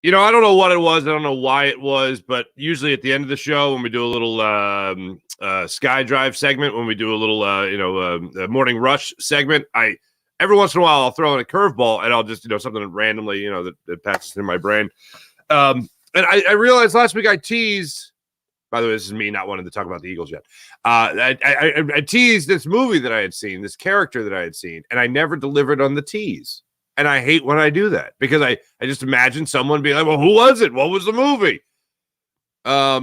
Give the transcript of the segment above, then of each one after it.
I don't know what it was. I don't know why it was, but usually at the end of the show, when we do a little Sky Drive segment, when we do a little, morning rush segment, every once in a while I'll throw in a curveball and I'll just, something randomly, that passes in my brain. And I realized last week I teased. By the way, this is me not wanting to talk about the Eagles yet. I teased this movie that I had seen, this character that I had seen, and I never delivered on the tease. And I hate when I do that because I just imagine someone being like, well, who was it? What was the movie? I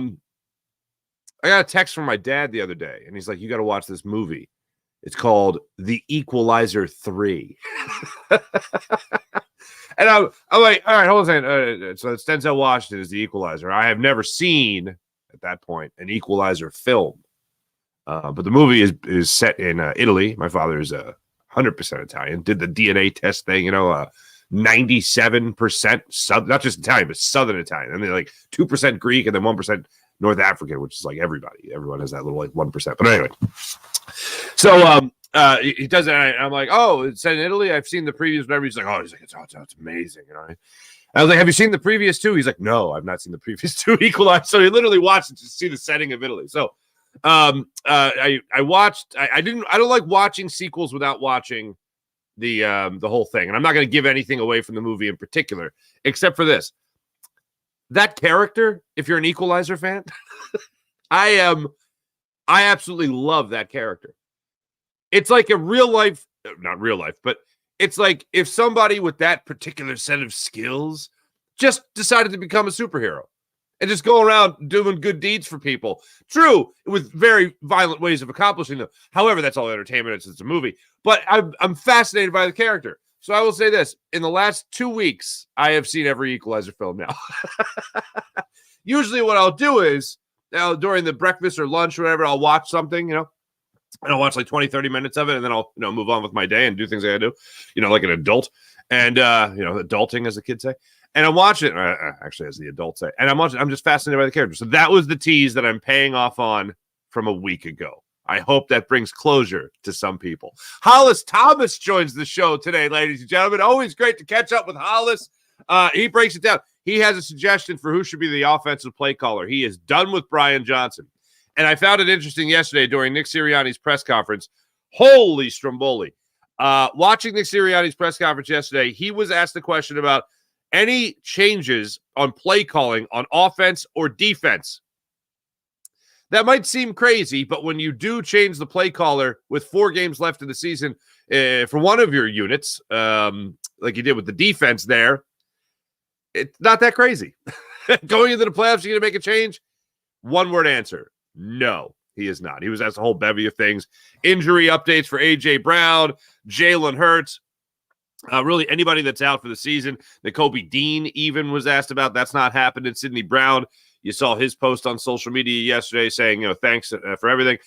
got a text from my dad the other day, and he's like, you got to watch this movie. It's called The Equalizer 3. And I'm like, all right, hold on a second. So it's Denzel Washington is the Equalizer. I have never seen, at that point, an Equalizer film. But the movie is set in Italy. My father is 100% Italian, did the DNA test thing, 97% not just Italian, but Southern Italian. And they're like 2% Greek and then 1% North African, which is like everybody. Everyone has that little like 1%. But anyway, so he does it. And I'm like, oh, it's set in Italy. I've seen the previews, whatever. He's like, it's amazing. I was like, have you seen the previous two? He's like, no, I've not seen the previous two Equalizer. So he literally watched it to see the setting of Italy. So I watched. I don't like watching sequels without watching the whole thing, and I'm not going to give anything away from the movie in particular, except for this. That character, if you're an Equalizer fan, I absolutely love that character. It's like a not real life, but it's like if somebody with that particular set of skills just decided to become a superhero and just go around doing good deeds for people. True, with very violent ways of accomplishing them. However, that's all entertainment. It's a movie. But I'm fascinated by the character. So I will say this. In the last 2 weeks, I have seen every Equalizer film now. Usually what I'll do is, during the breakfast or lunch or whatever, I'll watch something, and I'll watch like 20, 30 minutes of it, and then I'll, move on with my day and do things I gotta do, like an adult. And, adulting, as the kids say. And I'm watching it, actually, as the adults say, and I'm just fascinated by the character. So that was the tease that I'm paying off on from a week ago. I hope that brings closure to some people. Hollis Thomas joins the show today, ladies and gentlemen. Always great to catch up with Hollis. He breaks it down. He has a suggestion for who should be the offensive play caller. He is done with Brian Johnson. And I found it interesting yesterday during Nick Sirianni's press conference. Holy Stromboli. Watching Nick Sirianni's press conference yesterday, he was asked the question about any changes on play calling on offense or defense. That might seem crazy, but when you do change the play caller with 4 games left in the season for one of your units, like you did with the defense there, it's not that crazy. Going into the playoffs, you're going to make a change? One-word answer, no, he is not. He was asked a whole bevy of things. Injury updates for A.J. Brown, Jalen Hurts, really anybody that's out for the season. Nakobe Dean even was asked about. That's not happening. Sidney Brown, you saw his post on social media yesterday saying, thanks for everything.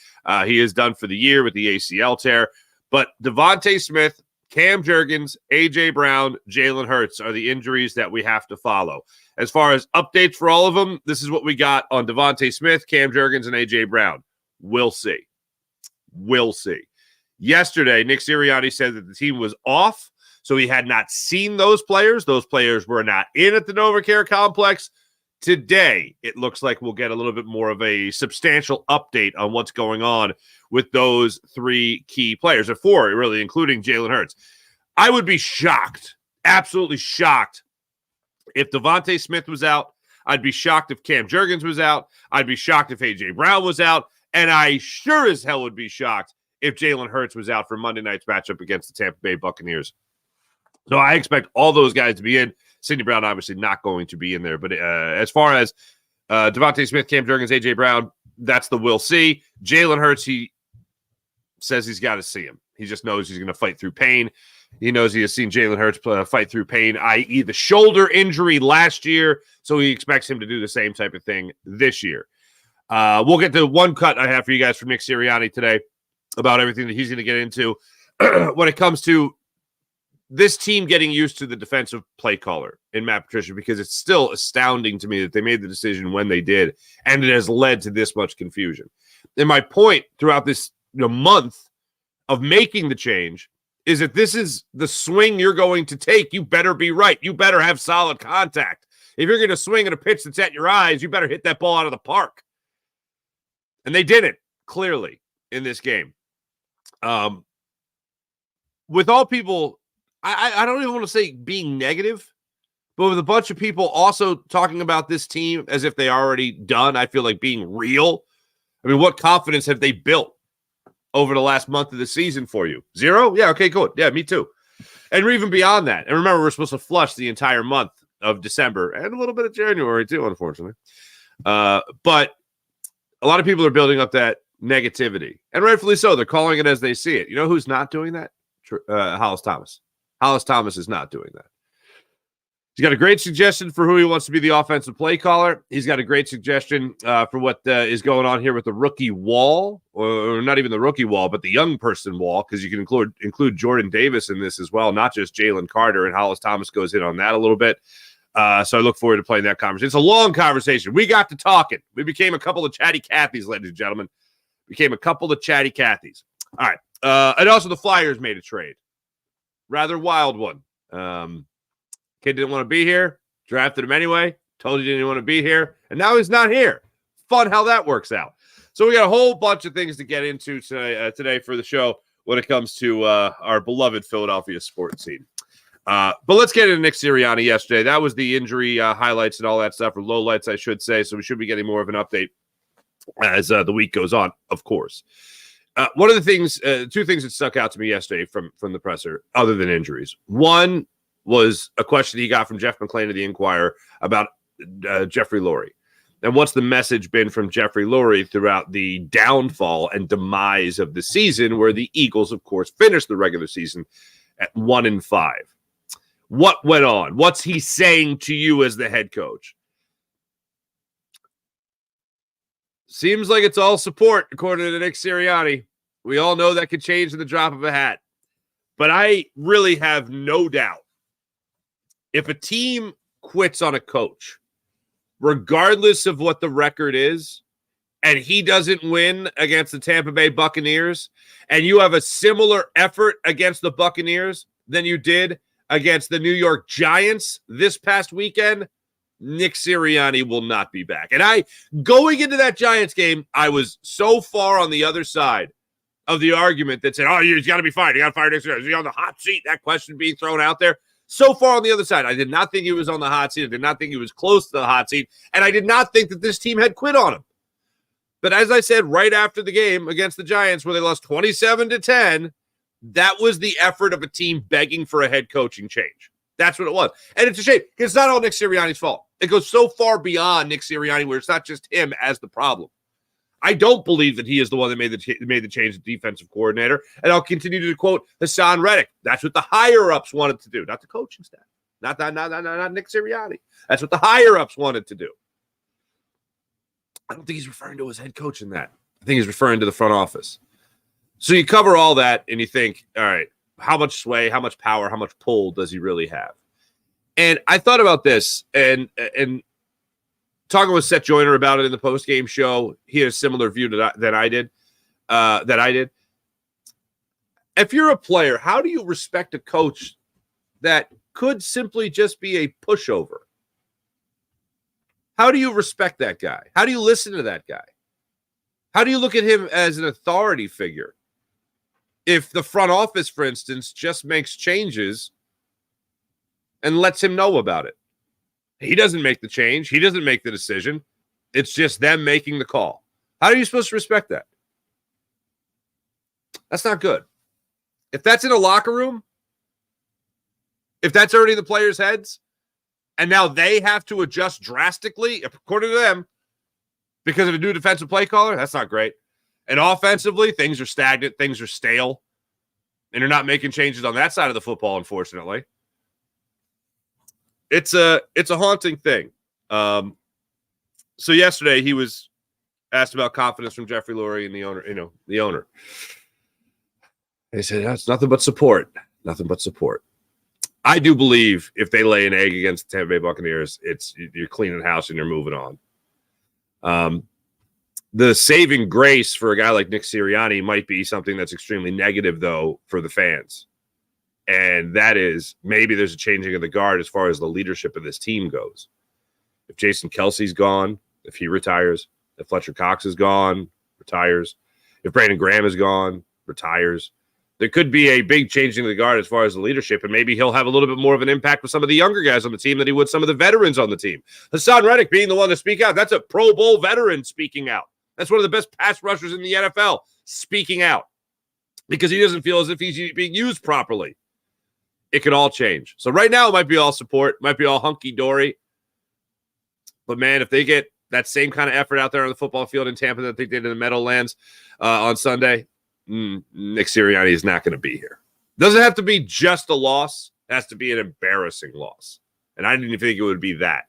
He is done for the year with the ACL tear. But Devontae Smith, Cam Jurgens, A.J. Brown, Jalen Hurts are the injuries that we have to follow. As far as updates for all of them, this is what we got on Devontae Smith, Cam Jurgens, and A.J. Brown. We'll see. We'll see. Yesterday, Nick Sirianni said that the team was off, so he had not seen those players. Those players were not in at the NovaCare complex. Today, it looks like we'll get a little bit more of a substantial update on what's going on with those 3 key players, or 4, really, including Jalen Hurts. I would be shocked, absolutely shocked, if Devontae Smith was out. I'd be shocked if Cam Jurgens was out. I'd be shocked if A.J. Brown was out. And I sure as hell would be shocked if Jalen Hurts was out for Monday night's matchup against the Tampa Bay Buccaneers. So I expect all those guys to be in. Sidney Brown obviously not going to be in there. But as far as Devontae Smith, Cam Jurgens, A.J. Brown, that's the we'll see. Jalen Hurts, he says he's got to see him. He just knows he's going to fight through pain. He knows he has seen Jalen Hurts fight through pain, i.e. the shoulder injury last year. So he expects him to do the same type of thing this year. We'll get to one cut I have for you guys from Nick Sirianni today about everything that he's going to get into when it comes to this team getting used to the defensive play caller in Matt Patricia, because it's still astounding to me that they made the decision when they did, and it has led to this much confusion. And my point throughout this month of making the change is that this is the swing you're going to take. You better be right. You better have solid contact. If you're going to swing at a pitch that's at your eyes, you better hit that ball out of the park. And they didn't, clearly, in this game. With all people, I don't even want to say being negative, but with a bunch of people also talking about this team as if they already done, I feel like being real. I mean, what confidence have they built over the last month of the season for you? 0? Yeah, okay, good. Yeah, me too. And even beyond that. And remember, we're supposed to flush the entire month of December and a little bit of January too, unfortunately. But a lot of people are building up that negativity, and rightfully so. They're calling it as they see it. You know who's not doing that? Hollis Thomas. Hollis Thomas is not doing that. He's got a great suggestion for who he wants to be the offensive play caller. He's got a great suggestion for what is going on here with the rookie wall, or not even the rookie wall, but the young person wall, because you can include Jordan Davis in this as well, not just Jalen Carter, and Hollis Thomas goes in on that a little bit. So I look forward to playing that conversation. It's a long conversation. We got to talking. We became a couple of chatty Cathys, ladies and gentlemen. Became a couple of chatty Cathys. All right. And also the Flyers made a trade. Rather wild one. Kid didn't want to be here. Drafted him anyway. Told you didn't want to be here. And now he's not here. Fun how that works out. So we got a whole bunch of things to get into today for the show when it comes to our beloved Philadelphia sports scene. But let's get into Nick Sirianni yesterday. That was the injury highlights and all that stuff, or lowlights, I should say. So we should be getting more of an update as the week goes on, of course. One of the things, 2 things that stuck out to me yesterday from the presser, other than injuries. One was a question he got from Jeff McClain of the Inquirer about Jeffrey Lurie. And what's the message been from Jeffrey Lurie throughout the downfall and demise of the season, where the Eagles, of course, finished the regular season at 1-5. What went on? What's he saying to you as the head coach? Seems like it's all support, according to Nick Sirianni. We all know that could change in the drop of a hat. But I really have no doubt, if a team quits on a coach, regardless of what the record is, and he doesn't win against the Tampa Bay Buccaneers, and you have a similar effort against the Buccaneers than you did against the New York Giants this past weekend, Nick Sirianni will not be back. And going into that Giants game, I was so far on the other side of the argument that said, oh, he's got to be fired. You got to fire Nick Sirianni. Is he on the hot seat? That question being thrown out there. So far on the other side. I did not think he was on the hot seat. I did not think he was close to the hot seat. And I did not think that this team had quit on him. But as I said, right after the game against the Giants, where they lost 27-10, that was the effort of a team begging for a head coaching change. That's what it was. And it's a shame. It's not all Nick Sirianni's fault. It goes so far beyond Nick Sirianni where it's not just him as the problem. I don't believe that he is the one that made the change as defensive coordinator. And I'll continue to quote Hassan Reddick. That's what the higher-ups wanted to do, not the coaching staff. Not Nick Sirianni. That's what the higher-ups wanted to do. I don't think he's referring to his head coach in that. I think he's referring to the front office. So you cover all that and you think, all right, how much sway, how much power, how much pull does he really have? And I thought about this and talking with Seth Joyner about it in the post-game show. He had a similar view than I did. If you're a player, how do you respect a coach that could simply just be a pushover? How do you respect that guy? How do you listen to that guy? How do you look at him as an authority figure? If the front office, for instance, just makes changes and lets him know about it. He doesn't make the change. He doesn't make the decision. It's just them making the call. How are you supposed to respect that? That's not good. If that's in a locker room, if that's already in the players' heads, and now they have to adjust drastically, according to them, because of a new defensive play caller, that's not great. And offensively, things are stagnant, things are stale, and you're not making changes on that side of the football, unfortunately. It's a haunting thing. So yesterday he was asked about confidence from Jeffrey Lurie and the owner. He said, that's nothing but support. Nothing but support. I do believe if they lay an egg against the Tampa Bay Buccaneers, you're cleaning house and you're moving on. The saving grace for a guy like Nick Sirianni might be something that's extremely negative, though, for the fans. And that is maybe there's a changing of the guard as far as the leadership of this team goes. If Jason Kelsey's gone, if he retires, if Fletcher Cox is gone, retires, if Brandon Graham is gone, retires, there could be a big changing of the guard as far as the leadership, and maybe he'll have a little bit more of an impact with some of the younger guys on the team than he would some of the veterans on the team. Hassan Reddick being the one to speak out, that's a Pro Bowl veteran speaking out. That's one of the best pass rushers in the NFL speaking out because he doesn't feel as if he's being used properly. It could all change. So right now it might be all support, might be all hunky-dory. But, man, if they get that same kind of effort out there on the football field in Tampa that they did in the Meadowlands on Sunday, Nick Sirianni is not going to be here. Doesn't have to be just a loss. It has to be an embarrassing loss. And I didn't even think it would be that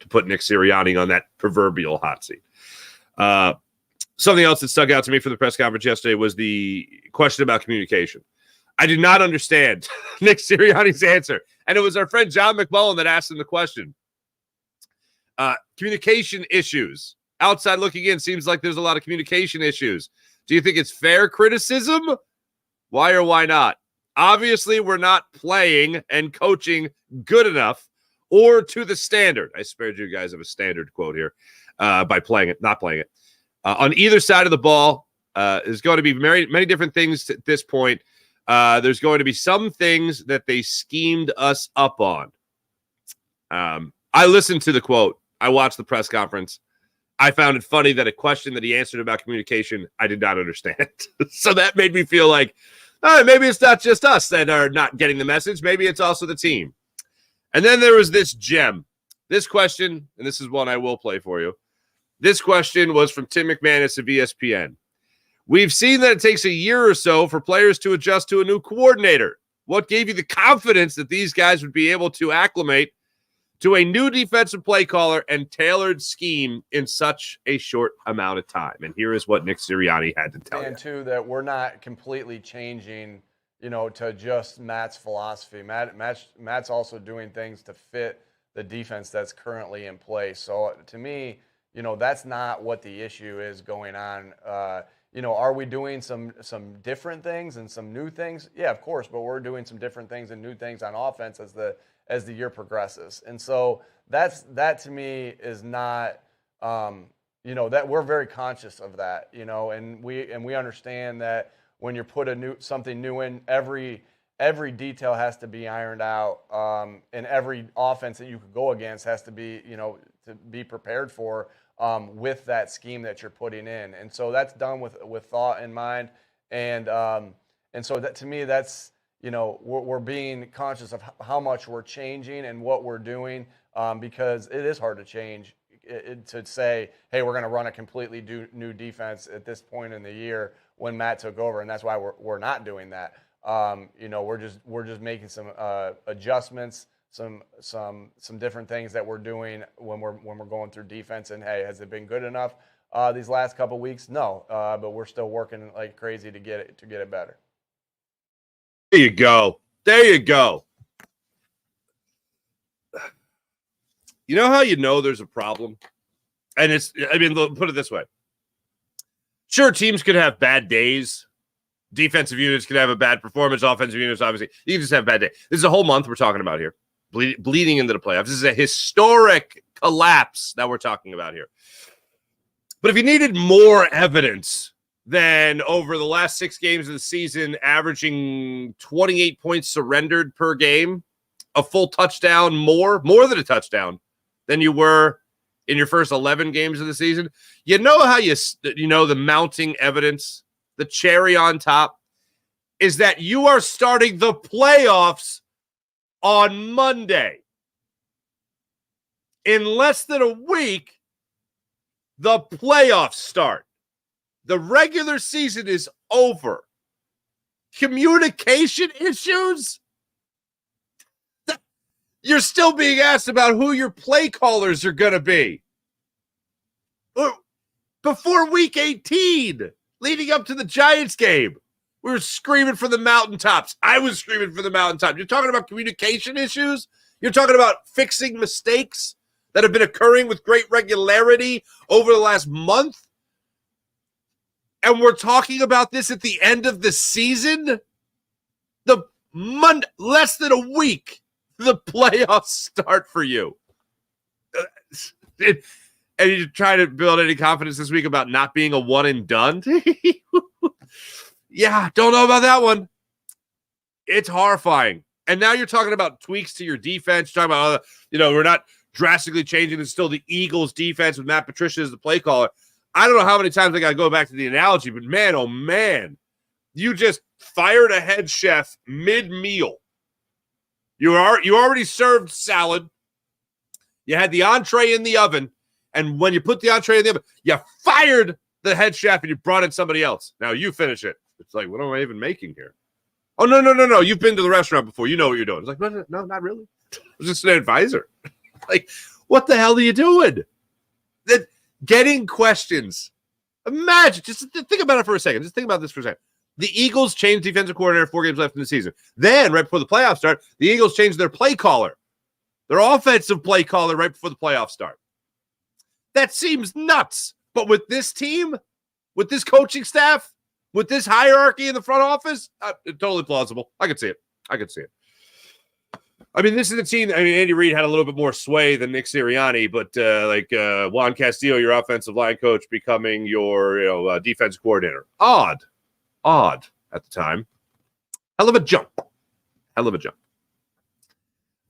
to put Nick Sirianni on that proverbial hot seat. Something else that stuck out to me for the press conference yesterday was the question about communication. I did not understand Nick Sirianni's answer. And it was our friend John McMullen that asked him the question. Communication issues. Outside looking in, seems like there's a lot of communication issues. Do you think it's fair criticism? Why or why not? Obviously, we're not playing and coaching good enough or to the standard. I spared you guys of a standard quote here by playing it, not playing it. On either side of the ball, there's going to be many different things at this point. There's going to be some things that they schemed us up on. I listened to the quote. I watched the press conference. I found it funny that a question that he answered about communication, I did not understand. So that made me feel like, maybe it's not just us that are not getting the message. Maybe it's also the team. And then there was this gem. This question, and this is one I will play for you. This question was from Tim McManus of ESPN. We've seen that it takes a year or so for players to adjust to a new coordinator. What gave you the confidence that these guys would be able to acclimate to a new defensive play caller and tailored scheme in such a short amount of time? And here is what Nick Sirianni had to tell you. And too, that we're not completely changing, to adjust Matt's philosophy. Matt's also doing things to fit the defense that's currently in place. So to me, that's not what the issue is going on. Are we doing some different things and some new things? Yeah, of course, but we're doing some different things and new things on offense as the year progresses. And so that to me is not, that we're very conscious of that, and we understand that when you put something new in, every detail has to be ironed out, and every offense that you could go against has to be, to be prepared for with that scheme that you're putting in. And so that's done with thought in mind. And so that to me, that's, we're being conscious of how much we're changing and what we're doing, because it is hard to change to say, hey, we're going to run a completely new defense at this point in the year when Matt took over. And that's why we're not doing that. We're just making some adjustments, some different things that we're doing when we're going through defense. And hey, has it been good enough these last couple of weeks? No, but we're still working like crazy to get it better. There you go. There you go. You know how there's a problem? And put it this way. Sure, teams could have bad days. Defensive units could have a bad performance. Offensive units, obviously. You can just have a bad day. This is a whole month we're talking about here. Bleeding into the playoffs. This is a historic collapse that we're talking about here. But if you needed more evidence than over the last 6 games of the season, averaging 28 points surrendered per game, a full touchdown more than a touchdown than you were in your first 11 games of the season, how the mounting evidence, the cherry on top, is that you are starting the playoffs on Monday. In less than a week, the playoffs start. The regular season is over. Communication issues? You're still being asked about who your play callers are going to be. Before week 18, leading up to the Giants game, we were screaming from the mountaintops. I was screaming from the mountaintops. You're talking about communication issues? You're talking about fixing mistakes that have been occurring with great regularity over the last month? And we're talking about this at the end of the season? Less than a week, the playoffs start for you. And you try to build any confidence this week about not being a one and done. Yeah, don't know about that one. It's horrifying. And now you're talking about tweaks to your defense. You're talking about, we're not drastically changing. It's still the Eagles defense with Matt Patricia as the play caller. I don't know how many times I got to go back to the analogy, but man, oh man, you just fired a head chef mid-meal. You already served salad. You had the entree in the oven. And when you put the entree in the oven, you fired the head chef and you brought in somebody else. Now you finish it. It's like, what am I even making here? Oh, no. You've been to the restaurant before. You know what you're doing. It's like, no, not really. I was just an advisor. Like, what the hell are you doing? Getting questions. Imagine, just think about it for a second. Just think about this for a second. The Eagles changed defensive coordinator 4 games left in the season. Then, right before the playoffs start, the Eagles changed their play caller, their offensive play caller right before the playoffs start. That seems nuts. But with this team, with this coaching staff, with this hierarchy in the front office, totally plausible. I could see it. I mean, this is a team. Andy Reid had a little bit more sway than Nick Sirianni, but Juan Castillo, your offensive line coach, becoming your defense coordinator. Odd at the time. Hell of a jump.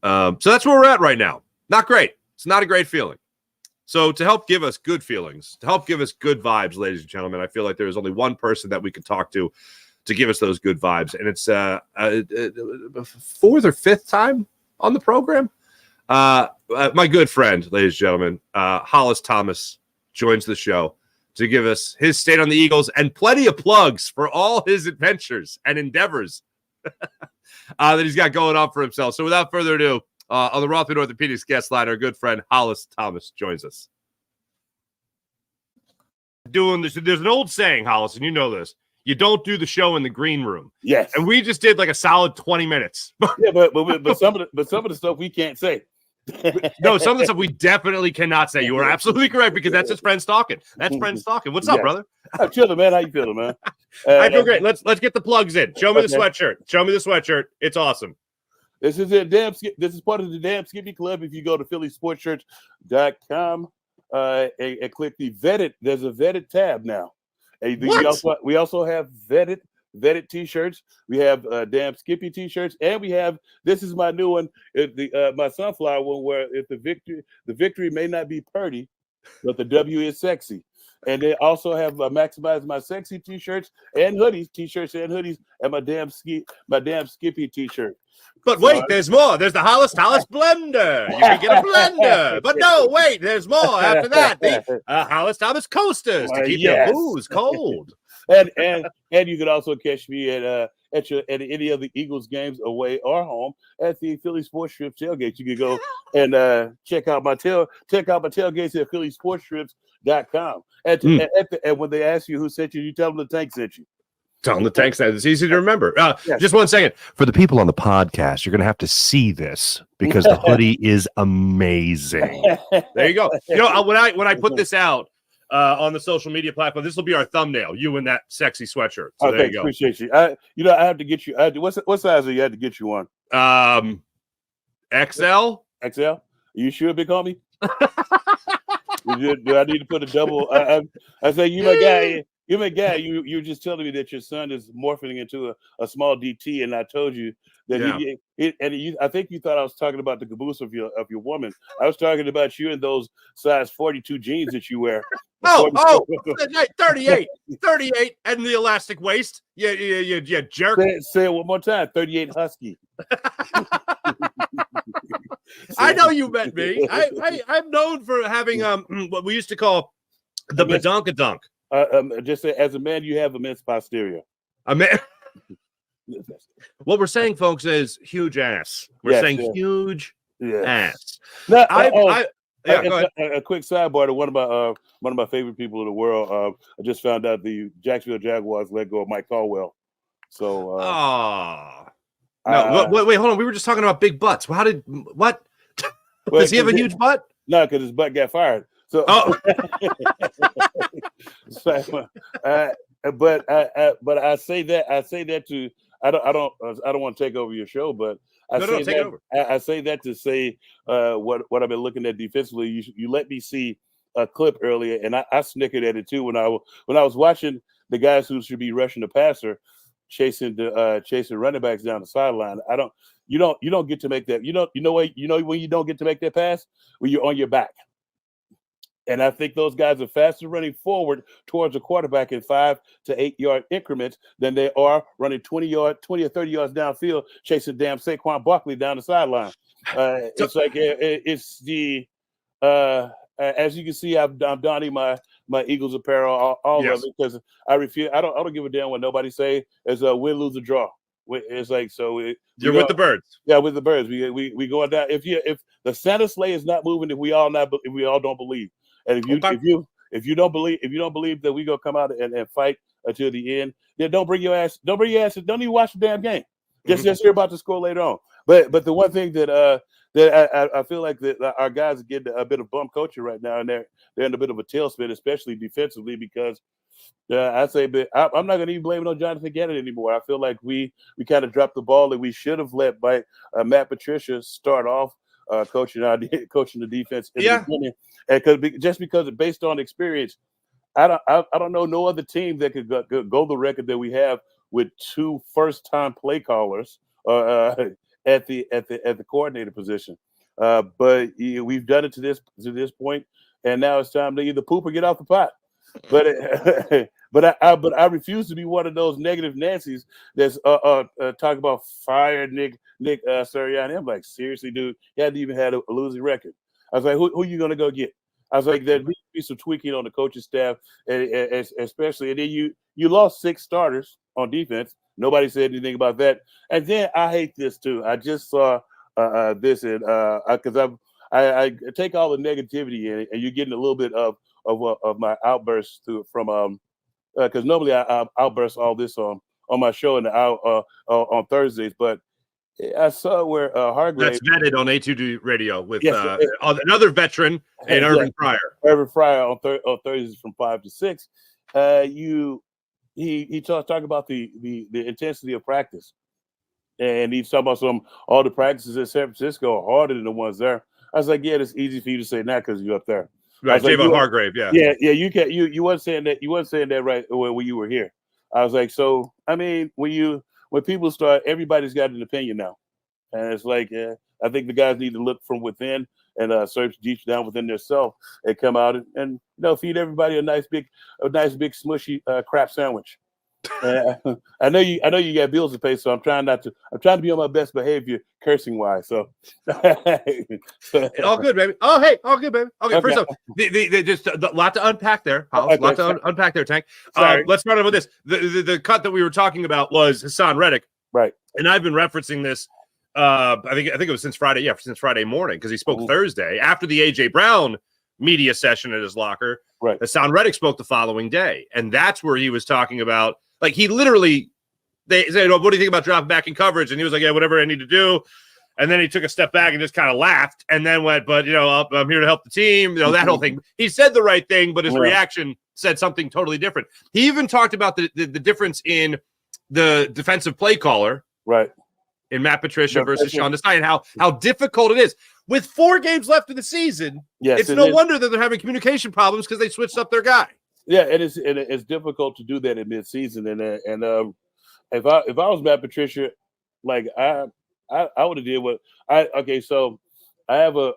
So that's where we're at right now. Not great. It's not a great feeling. So to help give us good feelings, to help give us good vibes, ladies and gentlemen, I feel like there is only one person that we can talk to give us those good vibes. And it's 4th or 5th time on the program. My good friend, ladies and gentlemen, Hollis Thomas joins the show to give us his state on the Eagles and plenty of plugs for all his adventures and endeavors that he's got going on for himself. So without further ado, on the Rothman Orthopedics guest line, our good friend Hollis Thomas joins us. Doing this, there's an old saying, Hollis, and you know this. You don't do the show in the green room. Yes. And we just did like a solid 20 minutes. Yeah, but some of the stuff we can't say. No, some of the stuff we definitely cannot say. You are absolutely correct, because that's his friends talking. What's up, brother? I'm chilling, man. How you feeling, man? I feel great. Let's get the plugs in. Show me the sweatshirt. It's awesome. This is This is part of the Damn Skippy Club. If you go to phillysportshirts.com and click the vetted, there's a vetted tab now. And we also have vetted t-shirts. We have Damn Skippy t-shirts, and we have, this is my new one, my sunflower one, where if the victory may not be pretty, but the W is sexy. And they also have Maximize My Sexy t-shirts and hoodies, t-shirts and hoodies, and my damn Skippy t-shirt. But wait, there's more. There's the Hollis blender. You can get a blender. But no, wait, there's more after that. The Hollis Thomas coasters to keep your booze cold. And you can also catch me at any of the Eagles games, away or home, at the Philly Sports Strips tailgate. You can go and check out my tailgates at phillysportstrips.com. And when they ask you who sent you, you tell them the tank sent you. Tell them the tank sent. It's easy to remember. Just 1 second. For the people on the podcast, you're going to have to see this because the hoodie is amazing. There you go. When I put this out on the social media platform, this will be our thumbnail. You in that sexy sweatshirt. So there you go. Appreciate you. I have to get you. What size are you had to get you one? XL. XL. Are you sure, big homie? Do I need to put a double? I say you my guy. You're my guy. You're just telling me that your son is morphing into a small DT, and I told you that I think you thought I was talking about the caboose of your woman. I was talking about you and those size 42 jeans that you wear. 38, and the elastic waist. Yeah, jerk. Say it one more time. 38 husky. I know you met me. I'm known for having what we used to call the badonkadunk. Just say, as a man, you have immense posterior. A man. What we're saying, folks, is huge ass. We're saying huge ass. Now, go ahead. A quick sidebar to one of my favorite people in the world. I just found out the Jacksonville Jaguars let go of Mike Caldwell. So, no, wait, hold on. We were just talking about big butts. What? Does he have a huge butt? No, because his butt got fired. So, but I say that I don't want to take over your show, but I No, take it over. I say that to say what I've been looking at defensively. You let me see a clip earlier, and I snickered at it too when I was watching the guys who should be rushing the passer, chasing running backs down the sideline. You don't get to make that. You know when you don't get to make that pass when you're on your back. And I think those guys are faster running forward towards the quarterback in 5 to 8 yard increments than they are running 20 or 30 yards downfield, chasing damn Saquon Barkley down the sideline. It's like it's the as you can see, I'm donning my Eagles apparel, all Yes. of it, because I refuse. I don't give a damn what nobody say. It's a win, lose, or draw. It's like You're with the Birds. Yeah, with the Birds. We going down. If the Santa sleigh is not moving, if we all don't believe. And if you don't believe that we gonna come out and fight until the end, then don't bring your ass. Don't even watch the damn game. Just hear about the score later on. But the one thing that I feel like that our guys are getting a bit of bum coaching right now, and they're in a bit of a tailspin, especially defensively, because I say, but I'm not gonna even blame it on Jonathan Gannon anymore. I feel like we kind of dropped the ball, and we should have let Matt Patricia start off coaching the defense in the beginning. And because based on experience, I don't know no other team that could go the record that we have with 2 first-time play callers at the coordinator position. But we've done it to this point, and now it's time to either poop or get off the pot. But I refuse to be one of those negative Nancy's that's talk about fire Nick Sirianni. I'm like, seriously, dude, he hadn't even had a losing record. I was like, who you gonna go get? I was like, there needs to be some tweaking on the coaching staff, and especially, and then you lost 6 starters on defense. Nobody said anything about that. And then I hate this too. I just saw this, and because I take all the negativity in it, and you're getting a little bit of my outbursts from because normally I outburst all this on my show and on Thursdays, but I saw where Hargrave. That's vetted on A2D Radio with another veteran and Irvin Fryer. Irvin Fryer on Thursdays from 5 to 6. He talked about the intensity of practice, and he's talking about all the practices in San Francisco are harder than the ones there. I was like, yeah, it's easy for you to say now because you're up there. Right, Javon Hargrave, yeah. You can't. You weren't saying that. You weren't saying that right when you were here. I was like, so I mean, when people start, everybody's got an opinion now, and it's like, I think the guys need to look from within and search deep down within themselves and come out and feed everybody a nice big smushy crap sandwich. I know you got bills to pay, so I'm trying to be on my best behavior cursing wise. So all good, baby. Oh, hey, all good, baby. Okay. First off, just a lot to unpack there. A lot to unpack there, Tank. Let's start off with this. The cut that we were talking about was Hassan Reddick, right? And I've been referencing this. I think it was since Friday. Yeah, since Friday morning, because he spoke Thursday after the AJ Brown media session at his locker. Right. Hassan Reddick spoke the following day, and that's where he was talking about. Like, he literally, they said, what do you think about dropping back in coverage? And he was like, yeah, whatever I need to do. And then he took a step back and just kind of laughed and then went, but, I'm here to help the team. That whole thing. He said the right thing, but his reaction said something totally different. He even talked about the difference in the defensive play caller. Right. In Matt Patricia versus Sean Desai, and how difficult it is. With 4 games left in the season, it's no wonder that they're having communication problems because they switched up their guy. Yeah, it's difficult to do that in midseason, and if I was Matt Patricia, like I would have did what so I have a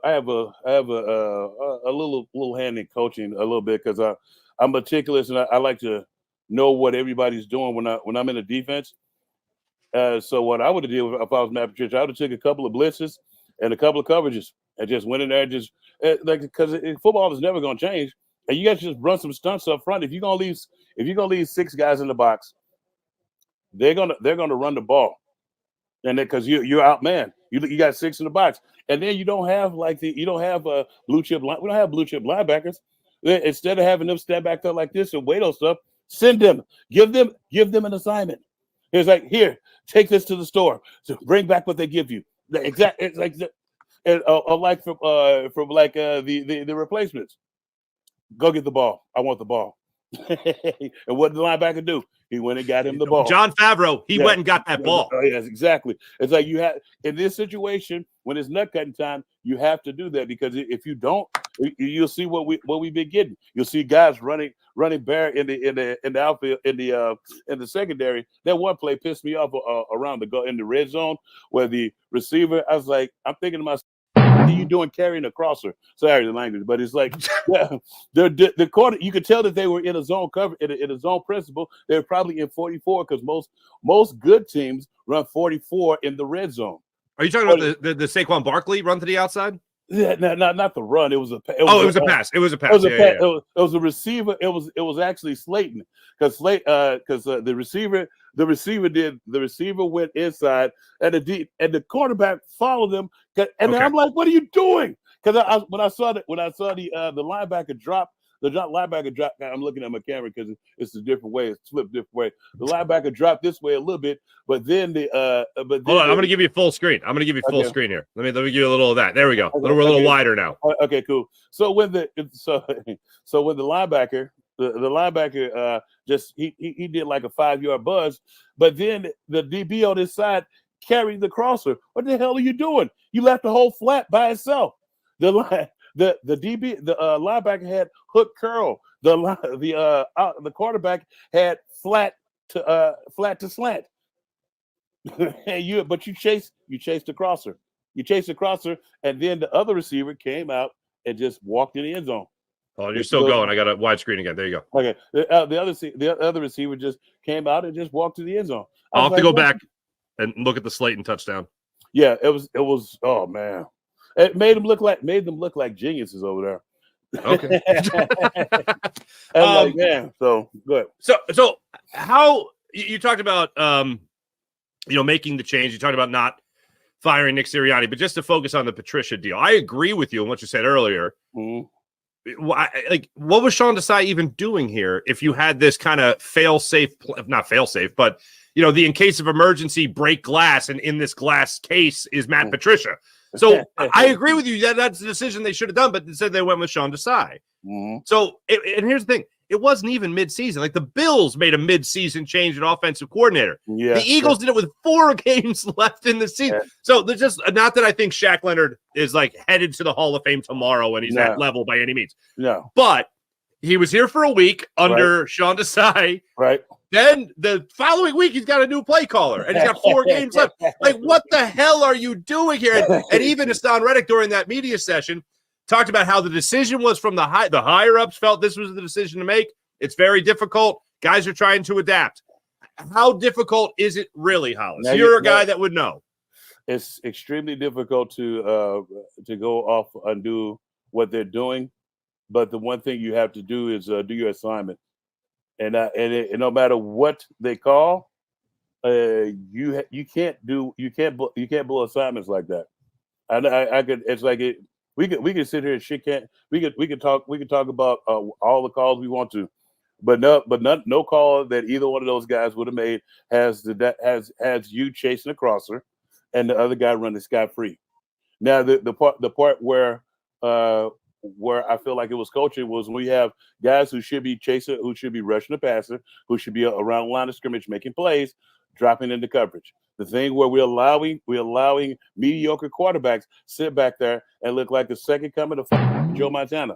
little hand in coaching a little bit because I'm meticulous and I like to know what everybody's doing when I'm in the defense. So what I would have did if I was Matt Patricia, I would have took a couple of blitzes and a couple of coverages and just went in there and just because football is never going to change. And you guys just run some stunts up front. If you're gonna leave 6 guys in the box, they're gonna run the ball, and because you're out man, you got 6 in the box, and then you don't have blue chip. We don't have blue chip linebackers. Instead of having them step back there like this and wait on stuff, send them, give them an assignment. It's like, here, take this to the store, so bring back what they give you. It's like the replacements. Go get the ball. I want the ball. And what did the linebacker do? He went and got him the ball. John Favreau, he went and got that ball. Oh, yes, exactly. It's like you have in this situation when it's nut cutting time, you have to do that because if you don't, you'll see what we've been getting. You'll see guys running bare in the outfield in the secondary. That one play pissed me off around in the red zone where the receiver. I was like, I'm thinking to myself, what are you doing carrying a crosser? Sorry the language, but it's like the quarter. You could tell that they were in a zone cover in a zone principle. They were probably in 44 because most good teams run 44 in the red zone. Are you talking about the Saquon Barkley run to the outside? Yeah, not the run. It was a pass. It was a pass. It was a pass. It was a receiver. It was actually Slayton because the receiver went inside and the quarterback followed him. And I'm like, what are you doing? Because when I saw the linebacker drop. The linebacker dropped. I'm looking at my camera because it's a different way. It's flipped a different way. The linebacker dropped this way a little bit, but then hold on, I'm going to give you full screen. I'm going to give you full screen here. Let me give you a little of that. There we go. We're a little wider now. Okay, cool. So when the linebacker, the linebacker just he did like a 5-yard buzz, but then the DB on his side carried the crosser. What the hell are you doing? You left the whole flat by itself. The DB, the linebacker had hook curl. The quarterback had flat to slant. But you chased the crosser. You chased the crosser, and then the other receiver came out and just walked in the end zone. Oh, you're still going. I got a wide screen again. There you go. Okay. The other receiver just came out and just walked to the end zone. I'll have to go back and look at the Slayton touchdown. Yeah, it was. Oh man. It made them look like geniuses over there. Okay. Like, man, so good. So how you talked about making the change. You talked about not firing Nick Sirianni, but just to focus on the Patricia deal. I agree with you on what you said earlier. Mm-hmm. What was Sean Desai even doing here if you had this kind of not fail safe, but the in case of emergency break glass, and in this glass case is Matt Patricia. So I agree with you that that's the decision they should have done, but instead they went with Sean Desai. Mm-hmm. So, and here's the thing. It wasn't even mid-season. Like the Bills made a mid-season change at offensive coordinator. Yeah, the Eagles did it with 4 games left in the season. Yeah. So there's just not that I think Shaq Leonard is like headed to the Hall of Fame tomorrow and he's that level by any means. No. But he was here for a week under Sean Desai. Right. Then the following week, he's got a new play caller, and he's got 4 games left. Like, what the hell are you doing here? And even Hassan Reddick during that media session talked about how the decision was from the higher-ups felt this was the decision to make. It's very difficult. Guys are trying to adapt. How difficult is it really, Hollis? You're a guy that would know. It's extremely difficult to go off and do what they're doing, but the one thing you have to do is do your assignment. And no matter what they call, you can't blow assignments like that. I could. It's like it. We could sit here and shit can't. We could talk about all the calls we want to, but no call that either one of those guys would have made has you chasing a crosser, and the other guy running scot free. Now the part where I feel like it was coaching was we have guys who should be chasing, who should be rushing the passer, who should be around the line of scrimmage making plays, dropping into coverage. The thing where we're allowing mediocre quarterbacks sit back there and look like the second coming of Joe Montana.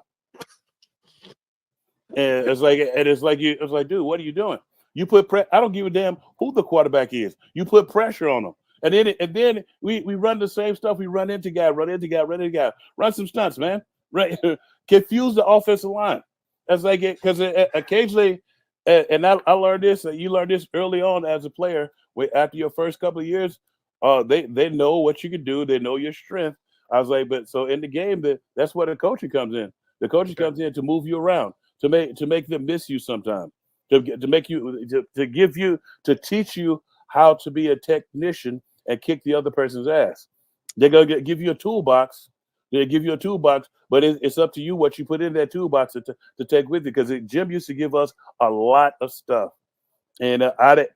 And it's like, dude, what are you doing? You put I don't give a damn who the quarterback is. You put pressure on them. And then we run the same stuff. We run into guy. Run some stunts, man. Right, confuse the offensive line. That's like it because occasionally, and I learned this. You learned this early on as a player. After your first couple of years, they know what you can do. They know your strength. I was like, but so in the game, that's where the coaching comes in. The coaching comes in to move you around, to make them miss you sometimes, to teach you how to be a technician and kick the other person's ass. They're gonna give you a toolbox. They give you a toolbox, but it's up to you what you put in that toolbox to take with you. Because Jim used to give us a lot of stuff, and I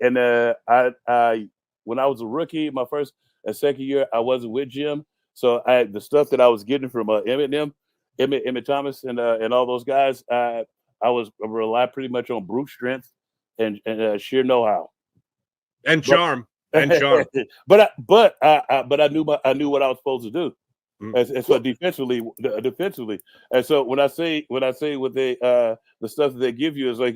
when I was a rookie, my first and second year, I wasn't with Jim, so the stuff that I was getting from Emmett Thomas and all those guys, rely pretty much on brute strength and sheer know-how and charm. And charm. but I knew what I was supposed to do. As for defensively, and so when I say what they the stuff that they give you is like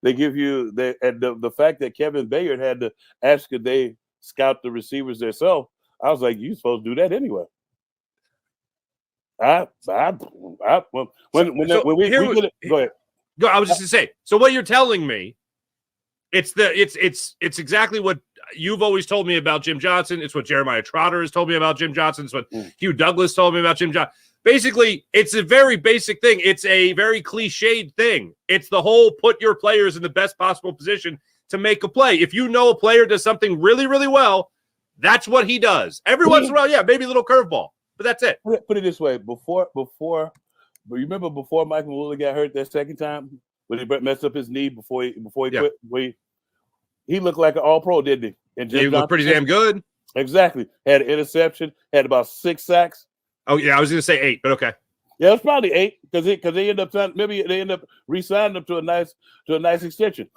they give you the fact that Kevin Bayard had to ask could they scout the receivers themselves. I was like, you supposed to do that anyway. When we go ahead. I was just gonna say. So what you're telling me, it's exactly what you've always told me about Jim Johnson. It's what Jeremiah Trotter has told me about Jim Johnson. It's what Hugh Douglas told me about Jim Johnson. Basically, it's a very basic thing. It's a very cliched thing. It's the whole put your players in the best possible position to make a play. If you know a player does something really, really well, that's what he does. Every once in a while, yeah, maybe a little curveball, but that's it. Put it this way: before, remember before Mike Mamula got hurt that second time when he messed up his knee before he quit. He looked like an All-Pro, didn't he? And he looked pretty damn good. Exactly. Had an interception. Had about 6 sacks. Oh yeah, I was going to say 8, but okay. Yeah, it was probably 8 because they end up re-signing him to a nice extension.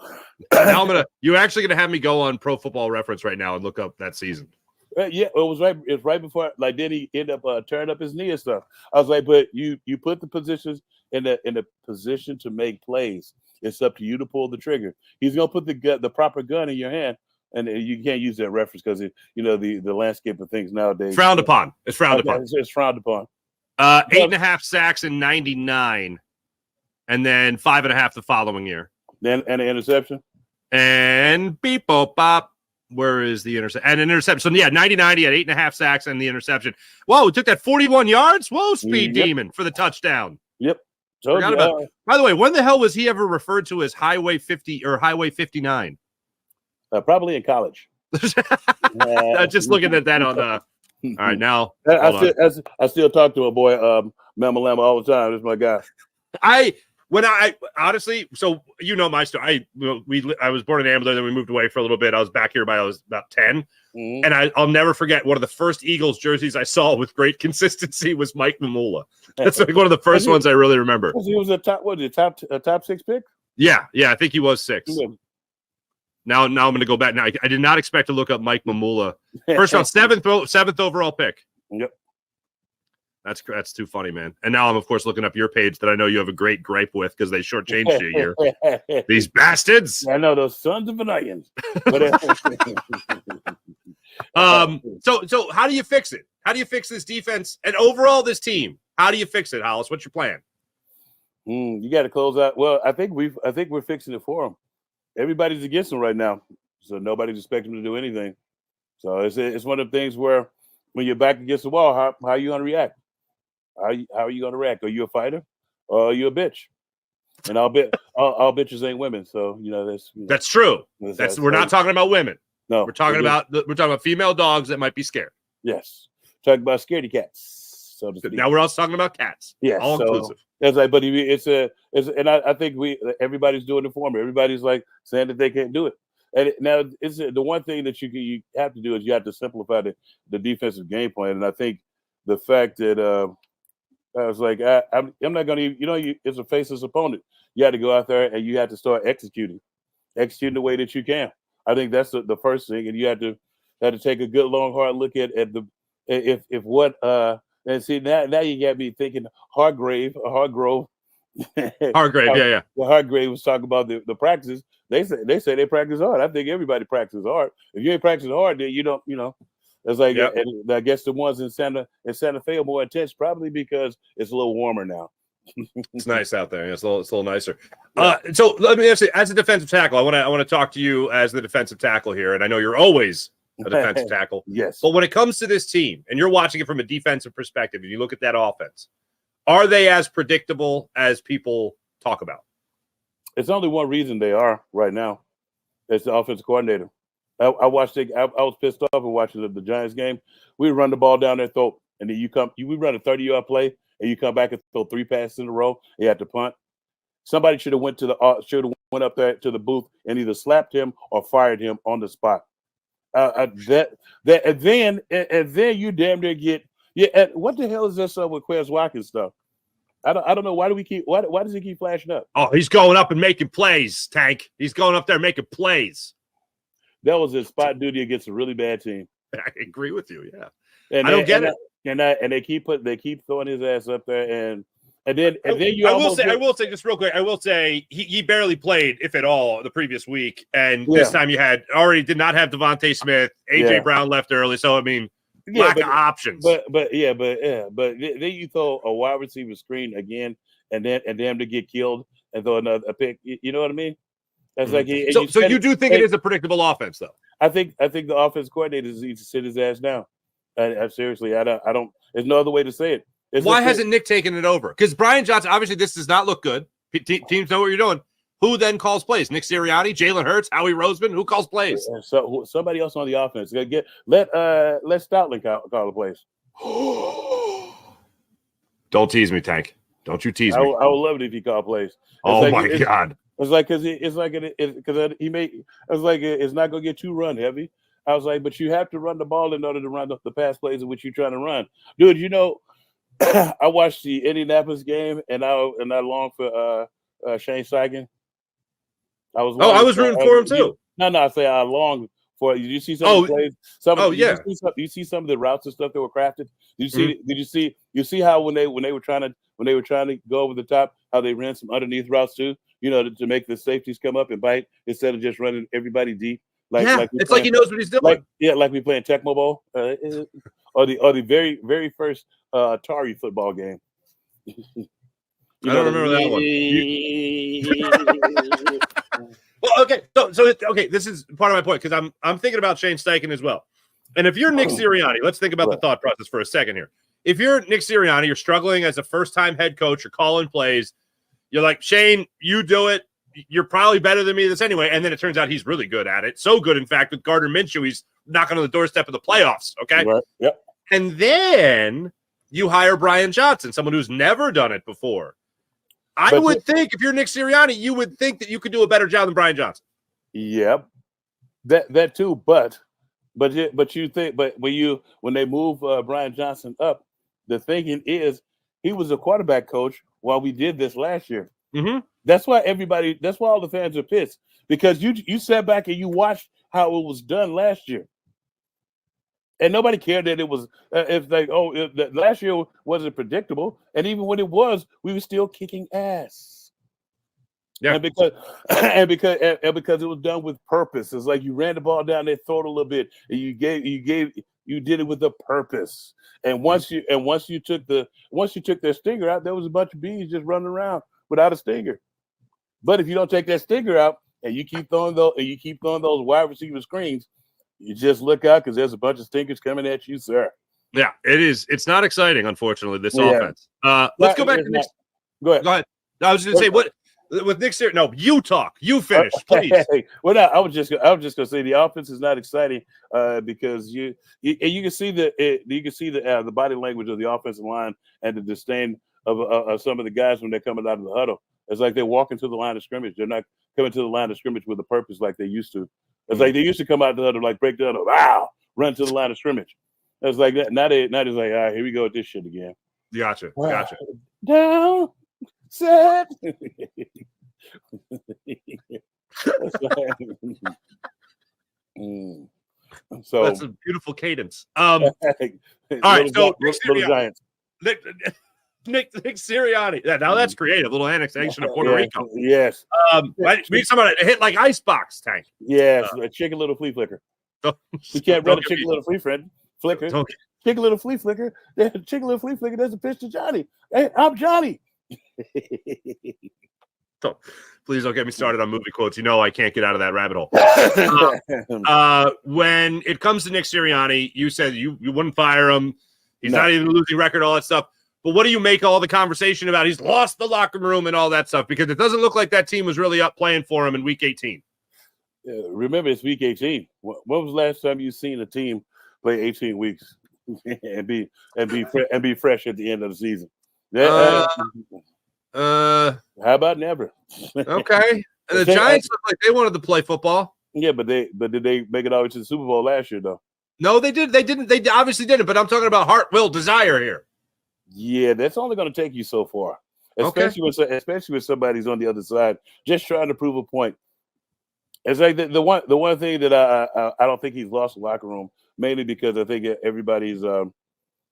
Now you're actually going to have me go on Pro Football Reference right now and look up that season. Yeah, it was right. It's right before. Like, then he end up turning up his knee and stuff. I was like, but you put the positions in the position to make plays. It's up to you to pull the trigger. He's gonna put the proper gun in your hand, and you can't use that reference because the landscape of things nowadays frowned upon. It's frowned upon. It's frowned upon. 8.5 sacks in '99, and then 5.5 the following year. Then and an interception. And beep bop. Where is the interception? And an interception. So yeah, 90 he had 8.5 sacks and the interception. Whoa, we took that 41 yards. Whoa, speed demon for the touchdown. Yep. By the way, when the hell was he ever referred to as Highway 50 or Highway 59? Probably in college. Just looking at that on all right, now I still talk to a boy, Mama Lama, all the time. That's my guy. I honestly, so you know my story. I was born in Ambler, then we moved away for a little bit. I was back here by I was about 10. And I'll never forget one of the first Eagles jerseys I saw with great consistency was Mike Mamula. That's like one of the first ones I really remember. He was a top 6 pick? Yeah, I think he was 6. Yeah. Now I'm going to go back. Now I did not expect to look up Mike Mamula. First round, 7th overall pick. Yep. That's too funny, man. And now I'm, of course, looking up your page that I know you have a great gripe with because they shortchanged you here. These bastards. I know, those sons of an onions. So how do you fix it? How do you fix this defense and overall this team? How do you fix it, Hollis? What's your plan? You got to close out. Well, I think we're fixing it for them. Everybody's against them right now, so nobody's expecting them to do anything. So it's one of the things where when you're back against the wall, how are you going to react? How are you going to react? Are you a fighter or are you a bitch? And all bitches ain't women, so that's true. We're not talking about women. No, we're talking about female dogs that might be scared. Yes, talking about scaredy cats. So to speak. Now we're also talking about cats. Yes, all inclusive. It's like, but and I think everybody's doing it for me. Everybody's like saying that they can't do it. And now it's the one thing that you have to do is you have to simplify the defensive game plan. And I think the fact that I was like, I'm not going to, it's a faceless opponent. You have to go out there and you have to start executing the way that you can. I think that's the first thing. And you have to take a good, long, hard look at and see, now you got me thinking Hargrove. Hargrave, yeah. Well, Hargrave was talking about the practices. They say they practice hard. I think everybody practices hard. If you ain't practicing hard, then you don't, It's like, and I guess the ones in Santa Fe are more intense, probably because it's a little warmer now. It's nice out there. It's a little nicer. Yeah. So let me ask you, as a defensive tackle, I want to talk to you as the defensive tackle here, and I know you're always a defensive tackle. Yes. But when it comes to this team, and you're watching it from a defensive perspective, and you look at that offense, are they as predictable as people talk about? It's only one reason they are right now. It's the offensive coordinator. I watched it. I was pissed off and watching the Giants game. We run the ball down their throat, and then we run a 30-yard play, and you come back and throw 3 passes in a row. You have to punt. Somebody should have went up there to the booth and either slapped him or fired him on the spot. And then you damn near get. Yeah, what the hell is this with Quez Watkins stuff? I don't know why does he keep flashing up? Oh, he's going up and making plays, Tank. He's going up there making plays. That was his spot duty against a really bad team. I agree with you. Yeah, And I don't get it. And they keep throwing his ass up there, and then I will say just real quick. I will say he barely played, if at all, the previous week, and this time you did not have Devontae Smith. AJ Brown left early, so I mean, lack of options. But then you throw a wide receiver screen again, and them to get killed and throw another pick. You know what I mean? That's like so you do think it is a predictable offense, though? I think the offense coordinator needs to sit his ass down. I seriously, I don't. There's no other way to say it. Why hasn't Nick taken it over? Because Brian Johnson, obviously, this does not look good. Teams know what you're doing. Who then calls plays? Nick Sirianni, Jalen Hurts, Howie Roseman. Who calls plays? So somebody else on the offense. Let Stoutland call the plays. Don't tease me, Tank. Don't you tease me. I would love it if he called plays. My God. It's like because it's not gonna get too run heavy. I was like, but you have to run the ball in order to run the pass plays in which you're trying to run, dude. You know, I watched the Indianapolis game and I longed for Shane Steichen. I was rooting for him too. No, I say I longed for. Did you see some of the plays? You see some of the routes and stuff that were crafted. Did you see how when they were trying to go over the top, how they ran some underneath routes too? You know, to make the safeties come up and bite instead of just running everybody deep. It's like he knows what he's doing. Like we playing Tecmo Bowl, or the very very first Atari football game. I don't remember that one. Well, okay, so this is part of my point because I'm thinking about Shane Steichen as well. And if you're Nick Sirianni, let's think about the thought process for a second here. If you're Nick Sirianni, you're struggling as a first-time head coach, you're calling plays. You're like, Shane, you do it. You're probably better than me at this anyway. And then it turns out he's really good at it. So good, in fact, with Gardner Minshew, he's knocking on the doorstep of the playoffs. Okay. Right. Yep. And then you hire Brian Johnson, someone who's never done it before. I would think if you're Nick Sirianni, you would think that you could do a better job than Brian Johnson. Yep. That too. But you think, when they move Brian Johnson up, the thinking is he was a quarterback coach while we did this last year. Mm-hmm. That's why all the fans are pissed, because you sat back and you watched how it was done last year, and nobody cared that it was. Last year wasn't predictable, and even when it was, we were still kicking ass. Yeah, and because it was done with purpose. It's like you ran the ball down their throat a little bit, and you did it with a purpose. And once you took their stinger out, there was a bunch of bees just running around without a stinger. But if you don't take that stinger out and you keep throwing those wide receiver screens, you just look out because there's a bunch of stinkers coming at you, sir. Yeah, it is. It's not exciting, unfortunately, this offense. Let's go back to Nick. Go ahead. I was going to say what with Nick Sirianni. No, you talk. You finish, please. I was just going to say the offense is not exciting because you can see the body language of the offensive line and the disdain of some of the guys when they're coming out of the huddle. It's like they're walking to the line of scrimmage. They're not coming to the line of scrimmage with a purpose like they used to. It's like they used to come out of the huddle, like break the huddle, run to the line of scrimmage. It's like that. Now it's like, all right, here we go with this shit again. Gotcha. Down, set. So that's a beautiful cadence. All right, so little Giants. Nick Sirianni. Now that's creative. Little annexation of Puerto Rico. Yes. We need someone to hit like icebox Tank. Yes, a chicken little flea flicker. You can't run a chicken little flea flicker. Chicken little flea flicker. Chicken little flea flicker doesn't pitch to Johnny. Hey, I'm Johnny. Please don't get me started on movie quotes. You know I can't get out of that rabbit hole. When it comes to Nick Sirianni, you said you wouldn't fire him. He's not even a losing record, all that stuff. But what do you make all the conversation about? He's lost the locker room and all that stuff, because it doesn't look like that team was really up playing for him in Week 18. Remember, it's Week 18. When was the last time you seen a team play 18 weeks and be fresh at the end of the season? How about never? Okay. And the Giants look like they wanted to play football. Yeah, but did they make it all the way to the Super Bowl last year though? No, they didn't. They didn't. They obviously didn't. But I'm talking about heart, will, desire here. Yeah, that's only going to take you so far. especially when somebody's on the other side, just trying to prove a point. It's like the one thing that I don't think he's lost the locker room, mainly because I think everybody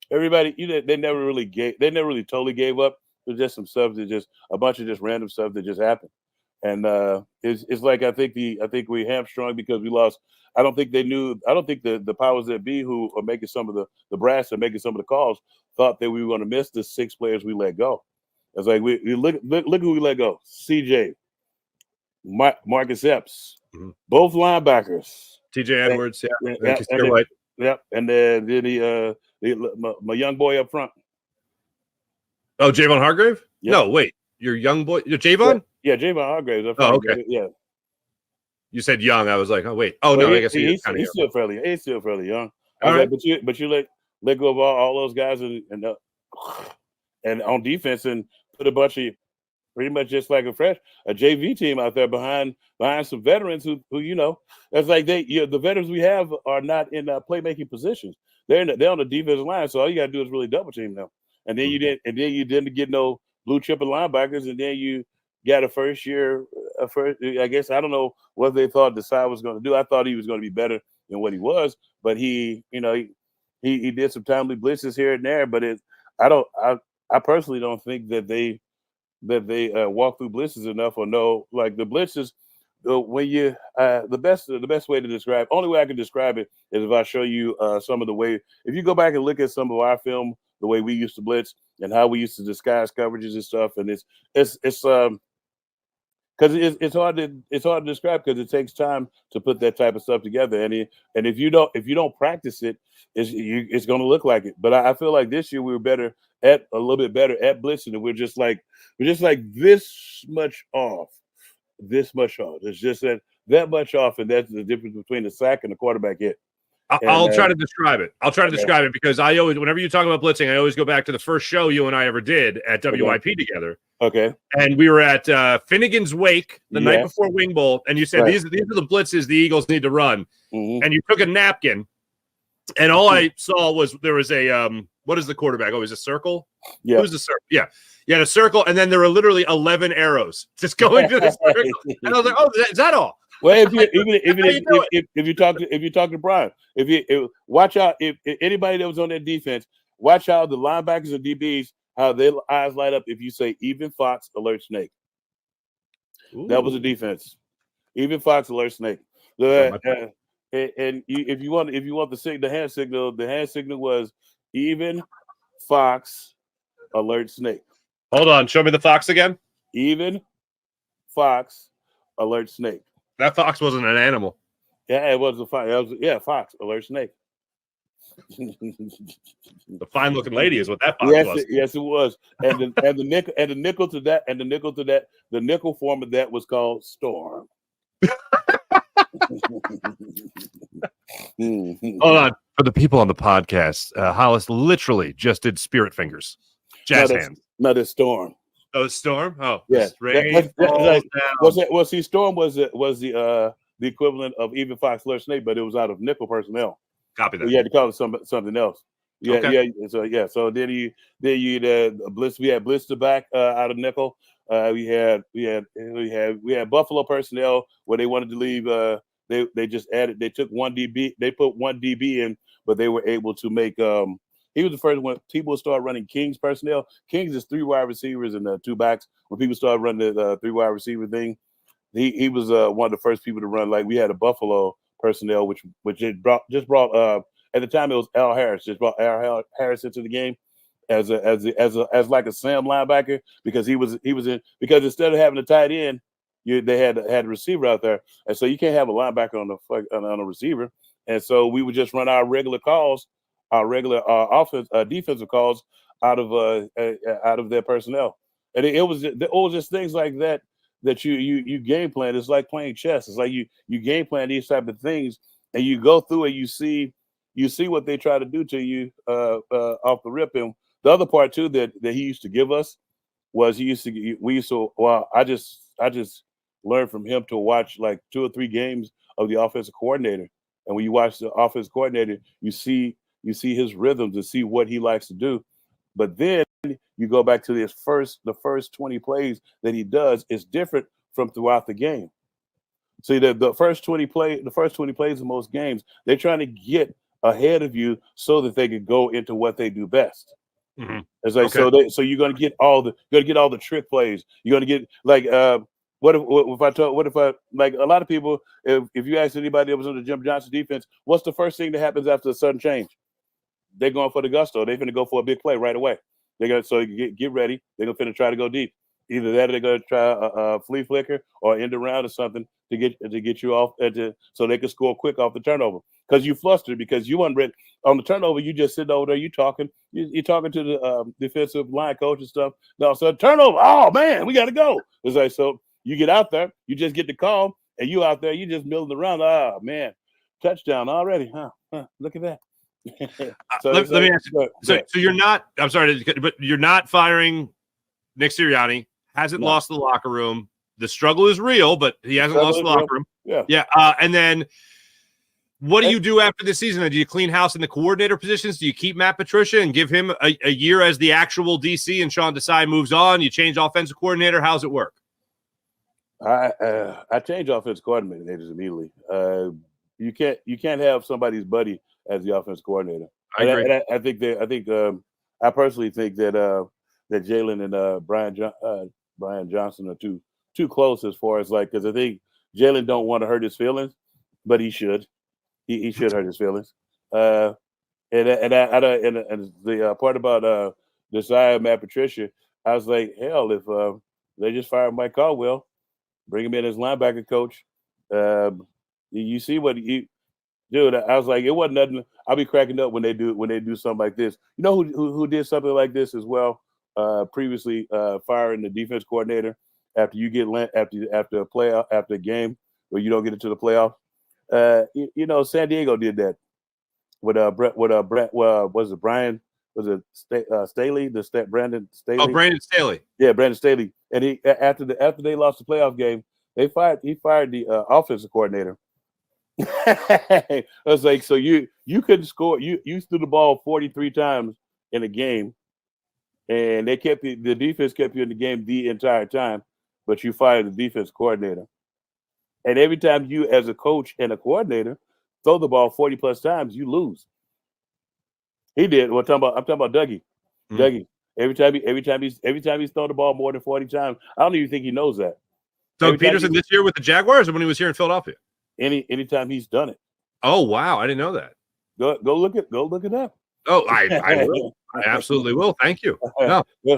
they never really totally gave up. There's just some stuff that just a bunch of just random stuff that just happened. And it's like I think we hamstrung because we lost. I don't think the powers that be who are making some of the brass and making some of the calls thought that we were going to miss the 6 players we let go. It's like we look who we let go. CJ, Marcus Epps, both linebackers. TJ Edwards, Yep, and then my young boy up front. Oh, Javon Hargrave? Yep. No, wait. Your young boy, Javon? Yeah, Javon Hargrave. Oh, okay. Yeah. You said young. I was like, oh wait. Oh, well, no, I guess he's still fairly young. All right. But you let go of all those guys and on defense and put a bunch of pretty much just like a JV team out there behind some veterans who it's like the veterans we have are not in playmaking positions. They're on the defensive line, so all you got to do is really double team them. And then you didn't get no blue chip linebackers, and then you got a first. I guess I don't know what they thought Desai was going to do. I thought he was going to be better than what he was, but he did some timely blitzes here and there. But I personally don't think that they walk through blitzes enough or know like the blitzes. When you the best way to describe, only way I can describe it is if I show you some of the way. If you go back and look at some of our film, the way we used to blitz and how we used to disguise coverages and stuff, and it's because it's hard to describe because it takes time to put that type of stuff together, and if you don't practice it, it's going to look like it. But I feel like this year we were a little bit better at blitzing, and we're just like this much off. It's just that much off, and that's the difference between the sack and the quarterback hit. I'll try to describe it. Describe it because I always, whenever you talk about blitzing, I always go back to the first show you and I ever did at WIP together. Okay. And we were at Finnegan's Wake the night before Wing Bowl, and you said these are the blitzes the Eagles need to run. Mm-hmm. And you took a napkin, and all I saw was there was a what is the quarterback? Oh, is a circle? Yeah. Who's the circle? Yeah. You had a circle, and then there were literally 11 arrows just going to the circle. And I was like, "Oh, is that all?" Well, if you talk to Brian, watch out if anybody that was on that defense, watch out the linebackers and DBs how their eyes light up if you say even fox alert snake. Ooh. That was a defense. Even fox alert snake. And if you want the hand signal was even fox alert snake. Hold on, show me the fox again. Even fox alert snake. That fox wasn't an animal. Yeah, it was a fox. Fox alert snake. The fine-looking lady is what that fox was. Yes, it was. And the nickel to that, the nickel form of that was called Storm. Hold on. For the people on the podcast, Hollis literally just did spirit fingers. Jazz hands. No, that's Storm. Oh, Storm? Oh, yeah. See, Storm was the equivalent of even fox alert snake, but it was out of nickel personnel. Copy that. You had to call it something else. Yeah, okay. Yeah. So then you blitz. We had blitz to back out of nickel. We had Buffalo personnel where they wanted to leave. They just added. They took one DB. They put one DB in, but they were able to make. He was the first one. People started running Kings personnel. Kings is 3 wide receivers and 2 backs. When people started running the 3 wide receiver thing, he was one of the first people to run. Like we had a Buffalo personnel, which just brought at the time it was Al Harris. Just brought Al Harris into the game as like a Sam linebacker because he was in because instead of having a tight end, they had a receiver out there, and so you can't have a linebacker on a receiver, and so we would just run our regular calls. Our regular defensive calls out of their personnel, and it was just things like that you game plan. It's like playing chess. It's like you game plan these type of things, and you go through and you see what they try to do to you off the rip. And the other part too that he used to give us was I just learned from him to watch like 2 or 3 games of the offensive coordinator, and when you watch the offensive coordinator, you see his rhythms and see what he likes to do. But then you go back to the first 20 plays that he does is different from throughout the game. See, the first 20 plays in most games, they're trying to get ahead of you so that they can go into what they do best. Mm-hmm. It's like Okay. so you're gonna get all the trick plays. You're gonna get like what if I like a lot of people, if you ask anybody that was on the Jim Johnson defense, what's the first thing that happens after a sudden change? They're going for the gusto. They're gonna go for a big play right away. They're gonna so get ready. They're gonna finna try to go deep. Either that or they're gonna try a flea flicker or end around or something to get you off so they can score quick off the turnover. Because you flustered because you weren't ready on the turnover. You just sitting over there. You're talking to the defensive line coach and stuff. No, so turnover. Oh man, we got to go. It's like so you get out there. You just get the call, and you out there. You just milling around. Oh man, touchdown already, huh? Look at that. So let me ask you. So you're not. I'm sorry, but you're not firing Nick Sirianni. Hasn't lost the locker room. The struggle is real, but he hasn't lost the locker room. Yeah. And then. What do you do after this season? Do you clean house in the coordinator positions? Do you keep Matt Patricia and give him a year as the actual DC and Sean Desai moves on? You change offensive coordinator? How's it work? I change offensive coordinators immediately. You can't have somebody's buddy as the offensive coordinator. I agree. I personally think that Jalen and Brian Johnson are too close as far as because I think Jalen don't want to hurt his feelings, but he should. He should hurt his feelings. And the part about Desai Matt Patricia, I was like, hell, if they just fired Mike Caldwell, bring him in as linebacker coach. You see what he dude? I was like, it wasn't nothing. I'll be cracking up when they do something like this. You know who did something like this as well? Previously, firing the defense coordinator after you get after a playoff after a game where you don't get into the playoff. San Diego did that with Brett. Was it Brian? Was it Staley? Brandon Staley? Oh, Brandon Staley. Yeah, Brandon Staley. And he after they lost the playoff game, he fired the offensive coordinator. I was like, so you couldn't score. You threw the ball 43 times in a game, and they kept the defense kept you in the game the entire time, but you fired the defense coordinator. And every time you, as a coach and a coordinator, throw the ball 40 plus times, you lose. He did. I'm talking about Dougie. Mm-hmm. Dougie. Every time he's thrown the ball more than 40 times, I don't even think he knows that. Doug Peterson this year with the Jaguars, or when he was here in Philadelphia? Anytime he's done it. Oh wow, I didn't know that. Go look it up. Oh, I will. I absolutely will. Thank you. No. He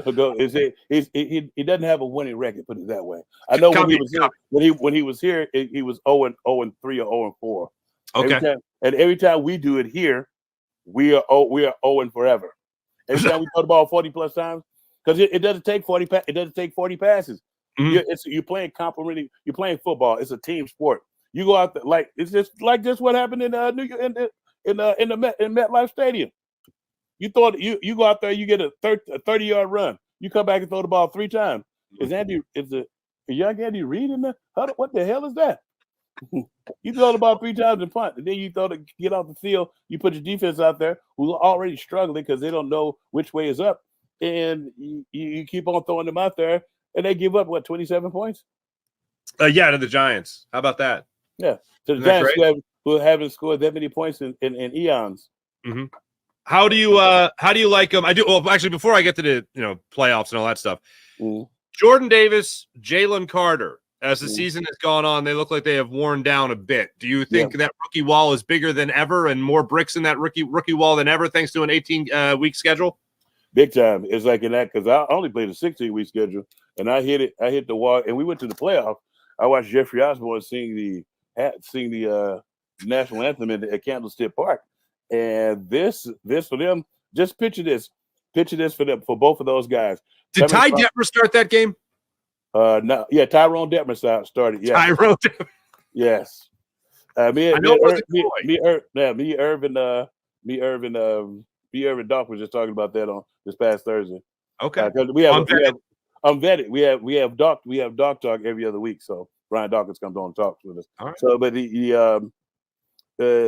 doesn't have a winning record, put it that way. I know when he was here, he was 0-3 or 0-4. Okay. Every time we do it here, we are 0 forever. Every time we throw the ball 40 plus times, because it doesn't take 40. It doesn't take 40 passes. Mm-hmm. You're playing complementary. You're playing football. It's a team sport. You go out there it's just what happened in New York in MetLife Stadium. You go out there, you get a 30-yard run. You come back and throw the ball 3 times. Is a young Andy Reid in there? What the hell is that? You throw the ball 3 times and punt, and then you get off the field. You put your defense out there who's already struggling because they don't know which way is up, and you keep on throwing them out there, and they give up 27 points. Yeah, to the Giants. How about that? Yeah, to the Giants who haven't scored that many points in eons. Mm-hmm. How do you like them? I do. Well, actually, before I get to the playoffs and all that stuff, Jordan Davis, Jalen Carter. As the season has gone on, they look like they have worn down a bit. Do you think that rookie wall is bigger than ever and more bricks in that rookie wall than ever, thanks to an 18-week schedule? Big time. It's like in that because I only played a 16-week schedule, and I hit the wall, and we went to the playoff. I watched Jeffrey Osborne sing the national anthem at Candlestick Park. And this for them, just picture this for them, for both of those guys. Did Ty Detmer start that game? No, yeah, Tyrone Detmer started. Yeah, Tyrone Detmer. Yes. Me Irvin Doc was just talking about that on this past Thursday. Okay. I'm vetted. We have Doc talk every other week. So Brian Dawkins comes on and talks with us. All right. So,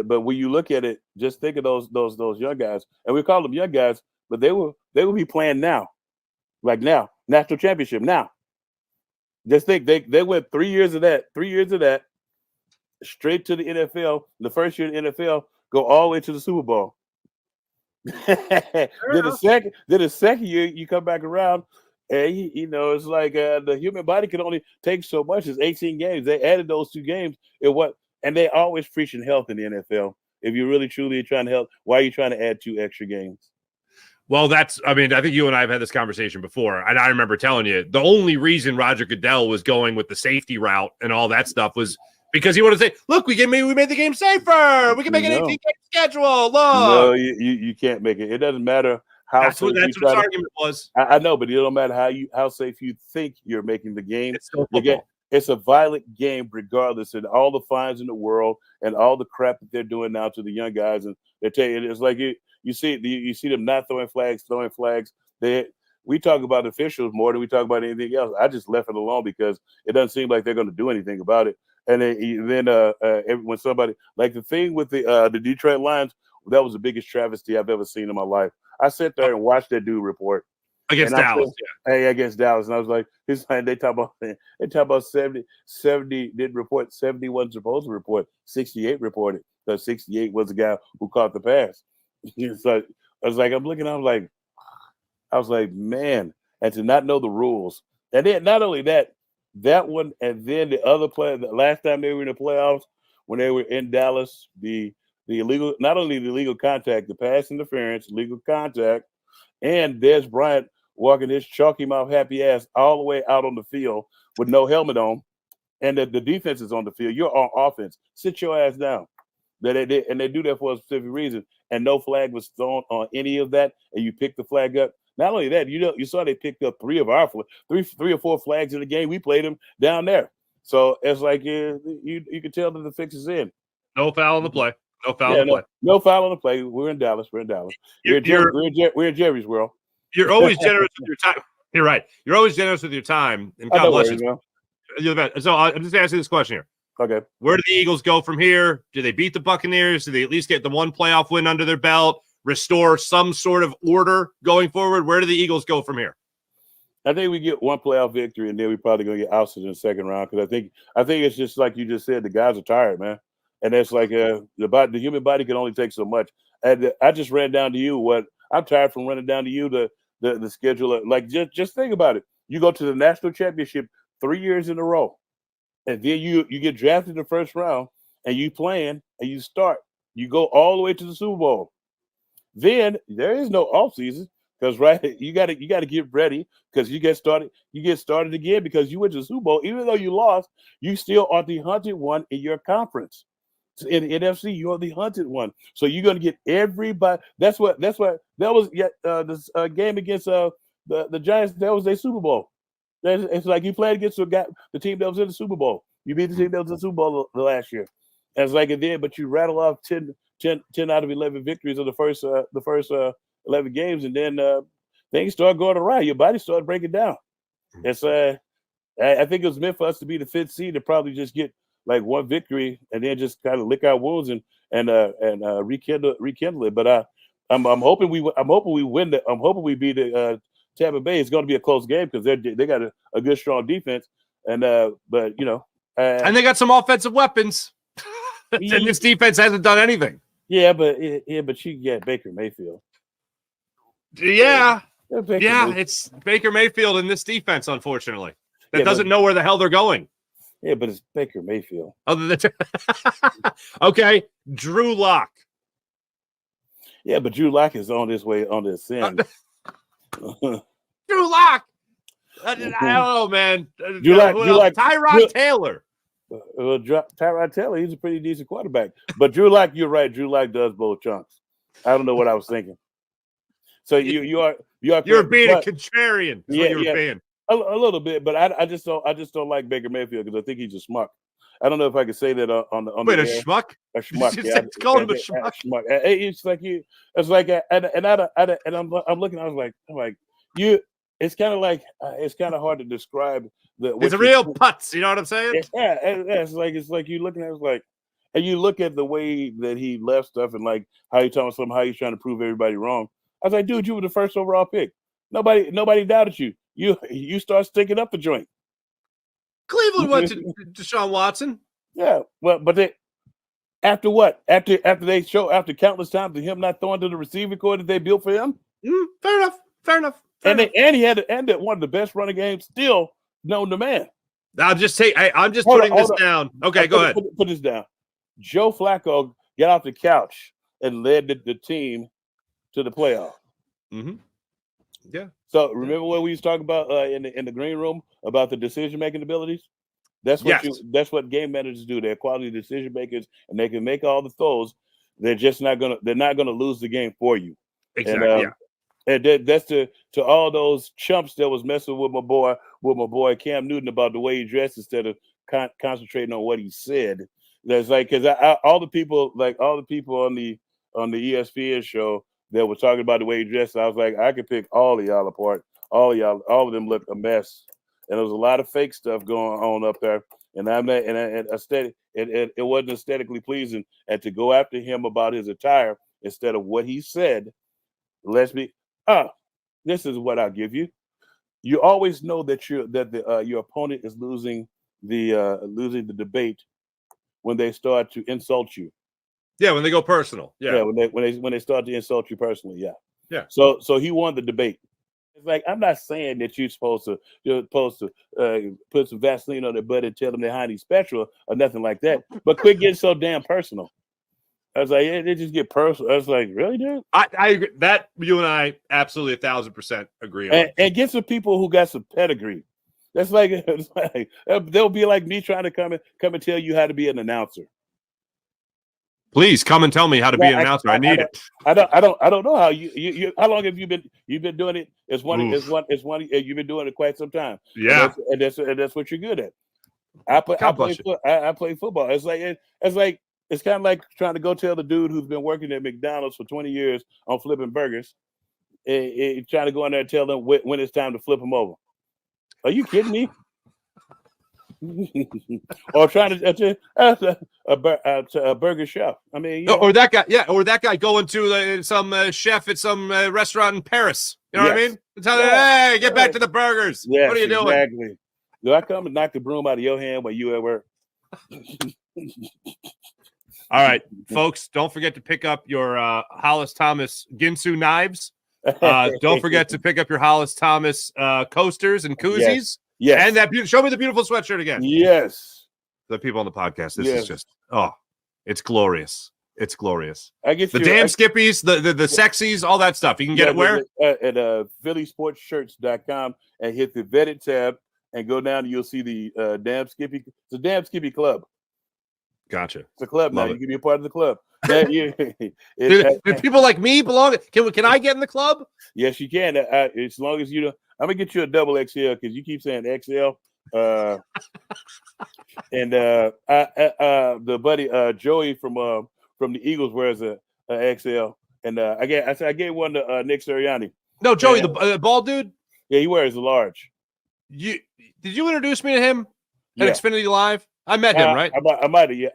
but when you look at it, just think of those young guys, and we call them young guys, but they were they would be playing now, like now, national championship now. Just think they went 3 years of that, straight to the NFL. The first year in the NFL, go all the way to the Super Bowl. Then the second year you come back around, and it's like the human body can only take so much. It's 18 games. They added those 2 games. And they always preaching health in the NFL. If you really truly are trying to help, why are you trying to add 2 extra games? Well, I think you and I have had this conversation before, and I remember telling you the only reason Roger Goodell was going with the safety route and all that stuff was because he wanted to say, "Look, we made the game safer. We can make an 18-game schedule." Look, no, you can't make it. It doesn't matter how. That's what his argument was. I know, but it don't matter how safe you think you're making the game. It's still football. It's a violent game, regardless, and all the fines in the world and all the crap that they're doing now to the young guys, and they tell you it's like you see them not throwing flags. We talk about officials more than we talk about anything else. I just left it alone because it doesn't seem like they're going to do anything about it. And then when somebody like the thing with the Detroit Lions, that was the biggest travesty I've ever seen in my life. I sat there and watched that dude report against Dallas. Against Dallas, and I was like, they talk about 70 didn't report, 70 wasn't supposed to report, 68 reported. because 68 was the guy who caught the pass. So I was like, I'm looking, I was like, man, and to not know the rules. And then not only that one, and then the other play, the last time they were in the playoffs, when they were in Dallas, the illegal, not only the illegal contact, the pass interference, legal contact, and Dez Bryant walking his chalky mouth happy ass all the way out on the field with no helmet on, and the defense is on the field. You're on offense. Sit your ass down. And they do that for a specific reason. And no flag was thrown on any of that, and you pick the flag up. Not only that, you saw they picked up three or four flags in the game. We played them down there. So it's like you can tell that the fix is in. No foul on the play. No foul on the play. No foul on the play. We're in Dallas. We're in Jerry's world. You're always generous with your time. You're right. You're always generous with your time. And God bless you. You're the best. So I'm just asking this question here. Okay. Where do the Eagles go from here? Do they beat the Buccaneers? Do they at least get the one playoff win under their belt? Restore some sort of order going forward? Where do the Eagles go from here? I think we get one playoff victory, and then we're probably going to get ousted in the second round because I think it's just like you just said, the guys are tired, man. And it's like the human body can only take so much. And I just ran down to you what I'm tired from running down to you the schedule. Like just think about it. You go to the national championship 3 years in a row, and then you get drafted in the first round, and you playing and you start. You go all the way to the Super Bowl. Then there is no offseason because you got to get ready because you get started again because you went to the Super Bowl. Even though you lost, you still are the hunted one in your conference. In the NFC, you're the hunted one. So you're going to get everybody. That's what that was. This game against the Giants. That was their Super Bowl. It's like you played against the team that was in the Super Bowl. You beat the team that was in the Super Bowl the last year. And it's like it did, but you rattle off 10 out of 11 victories of the first 11 games, and then things start going awry. Your body started breaking down. It's I think it was meant for us to be the fifth seed to probably just get like one victory and then just kind of lick our wounds and rekindle it. But I'm hoping we win. I'm hoping we beat Tampa Bay. It's going to be a close game because they got a good strong defense, and but and they got some offensive weapons. And this defense hasn't done anything. Yeah, but you get Baker Mayfield. Yeah, it's Baker Mayfield in this defense, unfortunately. That doesn't know where the hell they're going. Yeah, but it's Baker Mayfield. Okay, Drew Lock. Yeah, but Drew Lock is on his way on the ascend. Drew Lock. I don't know, man. Drew Lock. Tyrod Taylor. Tyrod Taylor, he's a pretty decent quarterback. But Drew Lock, you're right. Drew Lock does blow chunks. I don't know what I was thinking. So you're being a contrarian. You're being a little bit, but I just don't like Baker Mayfield because I think he's a schmuck. I don't know if I could say that on the wait, a schmuck? A schmuck. Call him a schmuck. It's like I'm looking. I was like you. It's kind of like it's kind of hard to describe. It's a real putz. You know what I'm saying? Yeah. It's like you looking at it like, and you look at the way that he left stuff and like how he talking something, how he's trying to prove everybody wrong. I was like, dude, you were the first overall pick. Nobody doubted you. You start sticking up the joint. Cleveland went to Deshaun Watson. Yeah, well, but they after what? After countless times of him not throwing to the receiving core that they built for him. Fair enough. And he had one of the best running games still known to man. I'm just putting this down. Okay, go ahead. Put this down. Joe Flacco got off the couch and led the team to the playoff. Mm-hmm. Yeah. So remember what we was talking about in the green room about the decision making abilities? That's what game managers do. They're quality decision makers, and they can make all the throws. They're not gonna lose the game for you. Exactly. And that's to all those chumps that was messing with my boy Cam Newton about the way he dressed instead of concentrating on what he said. That's like because all the people on the ESPN show that were talking about the way he dressed, I was like, I could pick all of y'all apart. All of them look a mess, and there was a lot of fake stuff going on up there. And it wasn't aesthetically pleasing. And to go after him about his attire instead of what he said, this is what I'll give you. You always know that your opponent is losing the debate when they start to insult you. Yeah, when they go personal. Yeah, when they start to insult you personally. Yeah. Yeah. So he won the debate. It's like I'm not saying that you're supposed to put some Vaseline on their butt and tell them they're highly special or nothing like that. But quit getting so damn personal. I was like, they just get personal. I was like, really, dude? I agree. That you and I absolutely 1,000% agree on. And get some people who got some pedigree. That's like they'll be like me trying to come and tell you how to be an announcer. Please come and tell me how to be an announcer. I need it. I don't know how you how long have you been doing it? It's one you've been doing it quite some time. Yeah, and that's what you're good at. I play football. It's kind of like trying to go tell the dude who's been working at McDonald's for 20 years on flipping burgers, trying to go in there and tell them when it's time to flip them over. Are you kidding me? Or trying to a burger chef. I mean, or that guy, or that guy going to some chef at some restaurant in Paris. You know what I mean? Tell them, hey, get back to the burgers. Yes, what are you doing? Exactly. Do I come and knock the broom out of your hand while you at work? All right, folks, don't forget to pick up your Hollis Thomas Ginsu knives. Don't forget to pick up your Hollis Thomas coasters and koozies. Yes. And show me the beautiful sweatshirt again. Yes. The people on the podcast, this is just, it's glorious. It's glorious. I get the damn skippies, the sexies, all that stuff. You can get it where? At phillysportshirts.com and hit the vetted tab and go down and you'll see the damn skippy. It's a damn skippy club. Gotcha. It's a club now. You can be a part of the club. Do people like me belong? Can I get in the club? Yes, you can. As long as you don't. I'm gonna get you a double XL because you keep saying XL. And the buddy Joey from the Eagles wears a XL, and I gave one to Nick Sirianni. No, Joey, the bald dude. Yeah, he wears a large. Did you introduce me to him at Xfinity Live? I met him, right? I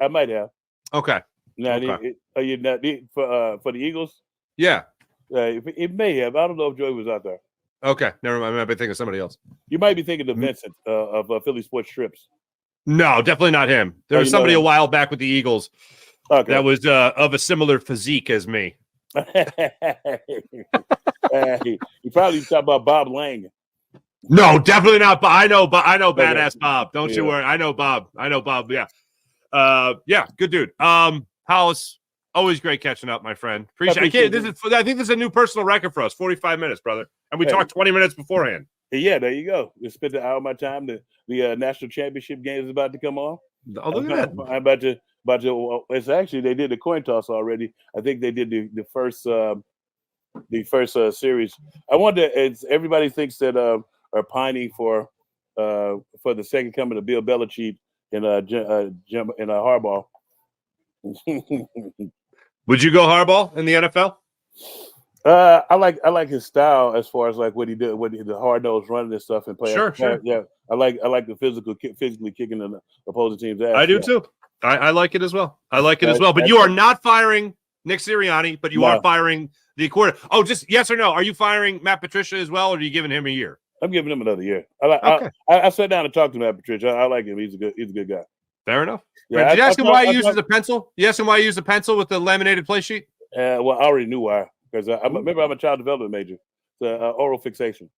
might have. Okay. Now, are you not for the Eagles? Yeah. It may have. I don't know if Joey was out there. Okay, never mind. I might be thinking of somebody else. You might be thinking of Vincent of Philly Sports Strips. No, definitely not him. There was somebody a while back with the Eagles that was of a similar physique as me. You probably talk about Bob Lang. No, definitely not. But I know badass Bob. Don't you worry. I know Bob. Yeah. Yeah, good dude. Hollis, always great catching up, my friend. Appreciate it. I think this is a new personal record for us. 45 minutes, brother. And we talked 20 minutes beforehand. Yeah, there you go. We spent an hour of my time. The national championship game is about to come on. Oh, look at that. I'm about to. It's actually they did the coin toss already. I think they did the first series. I wonder. Everybody thinks that are pining for the second coming of Bill Belichick and Harbaugh. Would you go Harbaugh in the NFL? I like his style as far as like what he did, the hard nose running and stuff and playing. Sure. Yeah, I like the physically kicking the opposing team's ass. I do too. I like it as well. But you are not firing Nick Sirianni, but you No. are firing the coordinator. Oh, just yes or no. Are you firing Matt Patricia as well, or are you giving him a year? I'm giving him another year. Okay. I sat down and talked to Matt Patricia. I like him. He's a good guy. Fair enough. Yeah, Did you ask him why he I uses a pencil? You asked him why he used a pencil with the laminated play sheet? Well, I already knew why, because remember I'm a child development major. So oral fixation.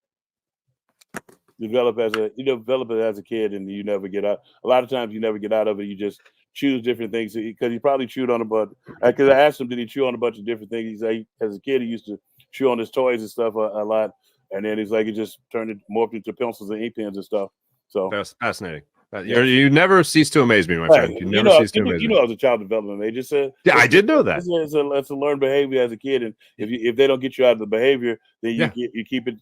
Develop it as a kid, and you never get out. A lot of times you never get out of it. You just choose different things, because he probably chewed on a bunch. Because I asked him, did he chew on a bunch of different things? He said as a kid he used to chew on his toys and stuff a lot, and then he's like, it just morphed into pencils and ink pens and stuff. So that's fascinating. You never cease to amaze me, my friend. You never cease to amaze me. I was a child development major. Yeah, I did know that. It's a learned behavior as a kid, and if they don't get you out of the behavior, then you keep it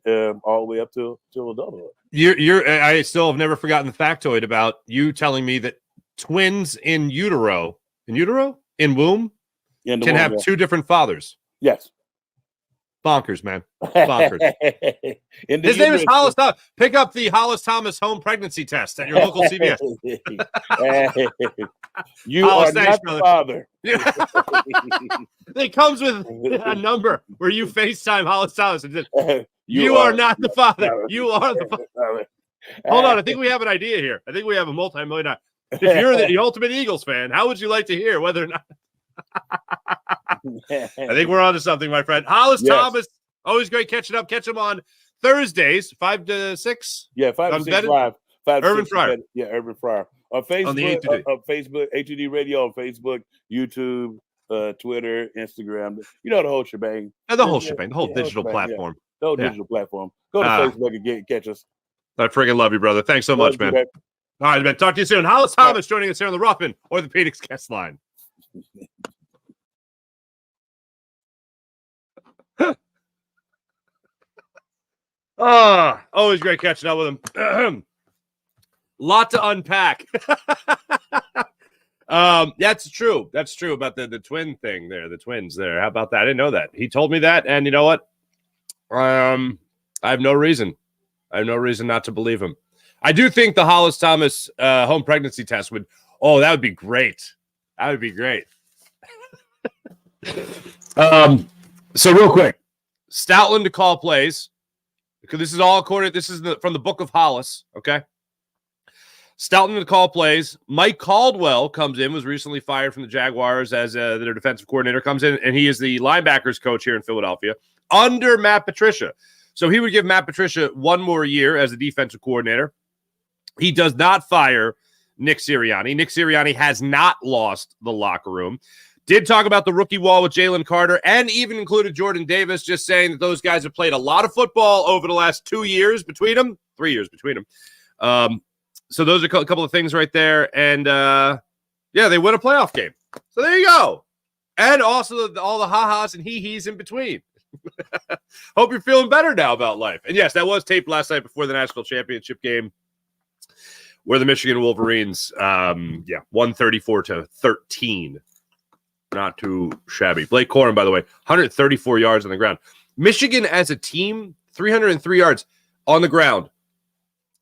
all the way up till adulthood. I still have never forgotten the factoid about you telling me that twins in womb can have two different fathers. Yes. Bonkers, man. Bonkers. His name is Hollis Thomas. Pick up the Hollis Thomas home pregnancy test at your local CVS. You Hollis, are not the father. It comes with a number where you FaceTime Hollis Thomas and says, you are not the father. You are the father. Hold on. I think we have an idea here. I think we have a multi-million. If you're the ultimate Eagles fan, how would you like to hear whether or not? I think we're on to something, my friend. Hollis Thomas, always great catching up. Catch him on Thursdays, 5 to 6. Yeah, 5 to 6 live. Urban Fryer. Yeah, Urban Fryer. On Facebook, Facebook, HUD Radio on Facebook, YouTube, Twitter, Instagram. You know the whole shebang. And the whole shebang, the whole digital platform. The whole digital platform. Go to Facebook and catch us. I friggin' love you, brother. Thanks so much, man. All right, man. Talk to you soon. Hollis Thomas joining us here on the Ruffin Orthopedics guest line. Always great catching up with him. Lot to unpack. That's true. That's true about the twin thing there, the twins there. How about that? I didn't know that. He told me that, and you know what? I have no reason. Not to believe him. I do think the Hollis Thomas home pregnancy test would. Oh, that would be great. That would be great. So real quick, Stoutland to call plays, because this is all according. This is from the book of Hollis. Okay. Stoutland to call plays. Mike Caldwell comes in, was recently fired from the Jaguars as their defensive coordinator, comes in, and he is the linebackers coach here in Philadelphia under Matt Patricia. So he would give Matt Patricia one more year as the defensive coordinator. He does not fire Nick Sirianni. Nick Sirianni has not lost the locker room. Did talk about the rookie wall with Jalen Carter and even included Jordan Davis, just saying that those guys have played a lot of football over the last 2 years between them, 3 years between them. So those are a couple of things right there. And, they win a playoff game. So there you go. And also all the ha-has and hee-hees in between. Hope you're feeling better now about life. And, yes, that was taped last night before the national championship game where the Michigan Wolverines, 134-13. Not too shabby. Blake Corum, by the way, 134 yards on the ground. Michigan as a team, 303 yards on the ground.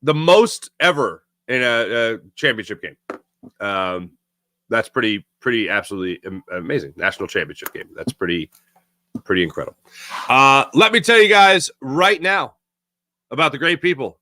The most ever in a championship game. That's pretty absolutely amazing. National championship game. That's pretty incredible. Let me tell you guys right now about the great people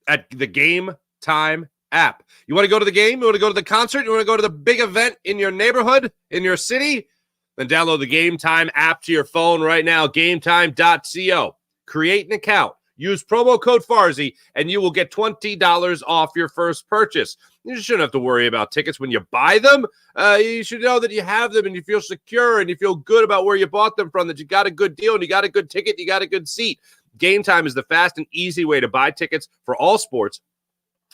at the Game Time app. You want to go to the game? You want to go to the concert? You want to go to the big event in your neighborhood, in your city? Then download the Game Time app to your phone right now, gametime.co. Create an account. Use promo code FARZI, and you will get $20 off your first purchase. You shouldn't have to worry about tickets when you buy them. You should know that you have them, and you feel secure, and you feel good about where you bought them from, that you got a good deal, and you got a good ticket, you got a good seat. Game Time is the fast and easy way to buy tickets for all sports,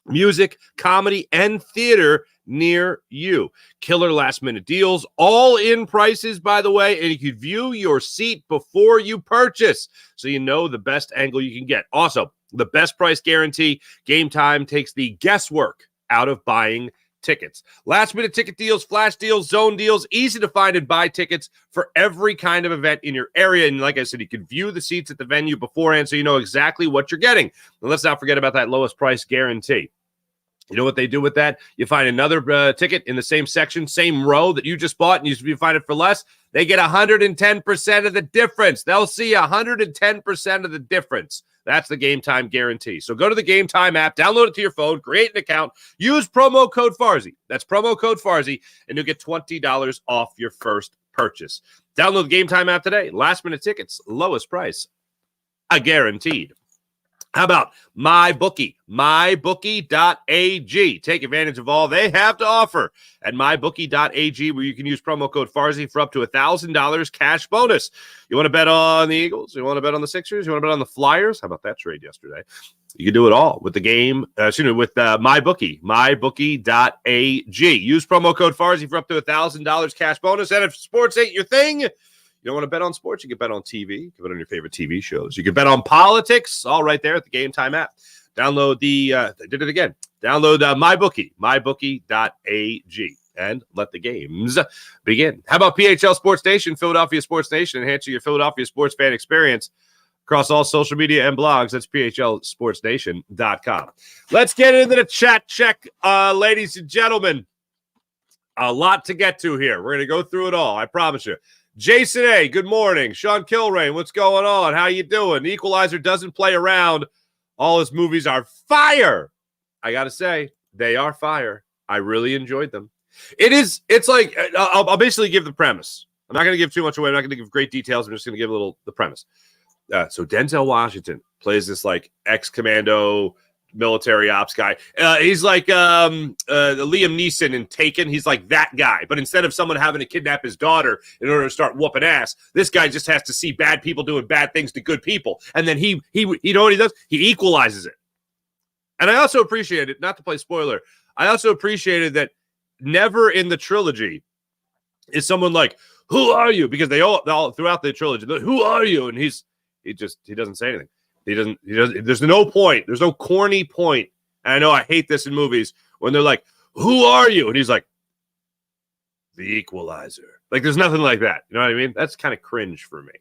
music, comedy, and theater near you. Killer last-minute deals, all in prices, by the way, and you can view your seat before you purchase, so you know the best angle you can get. Also, the best price guarantee. Game Time takes the guesswork out of buying tickets. Last-minute ticket deals, flash deals, zone deals, easy to find and buy tickets for every kind of event in your area. And like I said, you can view the seats at the venue beforehand so you know exactly what you're getting. And let's not forget about that lowest price guarantee. You know what they do with that? You find another ticket in the same section, same row that you just bought, and you find it for less. they get 110% of the difference. They'll see 110% of the difference. That's the Game Time guarantee. So go to the Game Time app, download it to your phone, create an account, use promo code Farzy. That's promo code Farzy, and you'll get $20 off your first purchase. Download the Game Time app today. Last minute tickets, lowest price, guaranteed. How about MyBookie? MyBookie.ag. Take advantage of all they have to offer at MyBookie.ag, where you can use promo code Farzy for up to $1,000 cash bonus. You want to bet on the Eagles? You want to bet on the Sixers? You want to bet on the Flyers? How about that trade yesterday? You can do it all with the game, with MyBookie. MyBookie.ag. Use promo code Farzy for up to $1,000 cash bonus. And if sports ain't your thing, you don't want to bet on sports? You can bet on TV. You can bet on your favorite TV shows. You can bet on politics, all right there at the Game Time app. Download they did it again. Download MyBookie, mybookie.ag, and let the games begin. How about PHL Sports Nation, Philadelphia Sports Nation, enhancing your Philadelphia sports fan experience across all social media and blogs? That's phlsportsnation.com. Let's get into the chat check, ladies and gentlemen. A lot to get to here. We're going to go through it all, I promise you. Jason A., good morning. Sean Kilrain, what's going on? How you doing? The Equalizer doesn't play around. All his movies are fire. I got to say, they are fire. I really enjoyed them. It's like, I'll basically give the premise. I'm not going to give too much away. I'm not going to give great details. I'm just going to give the premise. So Denzel Washington plays this like ex-commando military ops guy. He's like Liam Neeson in Taken. He's like that guy. But instead of someone having to kidnap his daughter in order to start whooping ass, this guy just has to see bad people doing bad things to good people. And then he you know what he does? He equalizes it. And I also appreciated, not to play spoiler, I also appreciated that never in the trilogy is someone like, who are you? Because they all throughout the trilogy, who are you? And he doesn't say anything. He doesn't, there's no point. There's no corny point. And I know I hate this in movies when they're like, who are you? And he's like, the Equalizer. Like, there's nothing like that. You know what I mean? That's kind of cringe for me.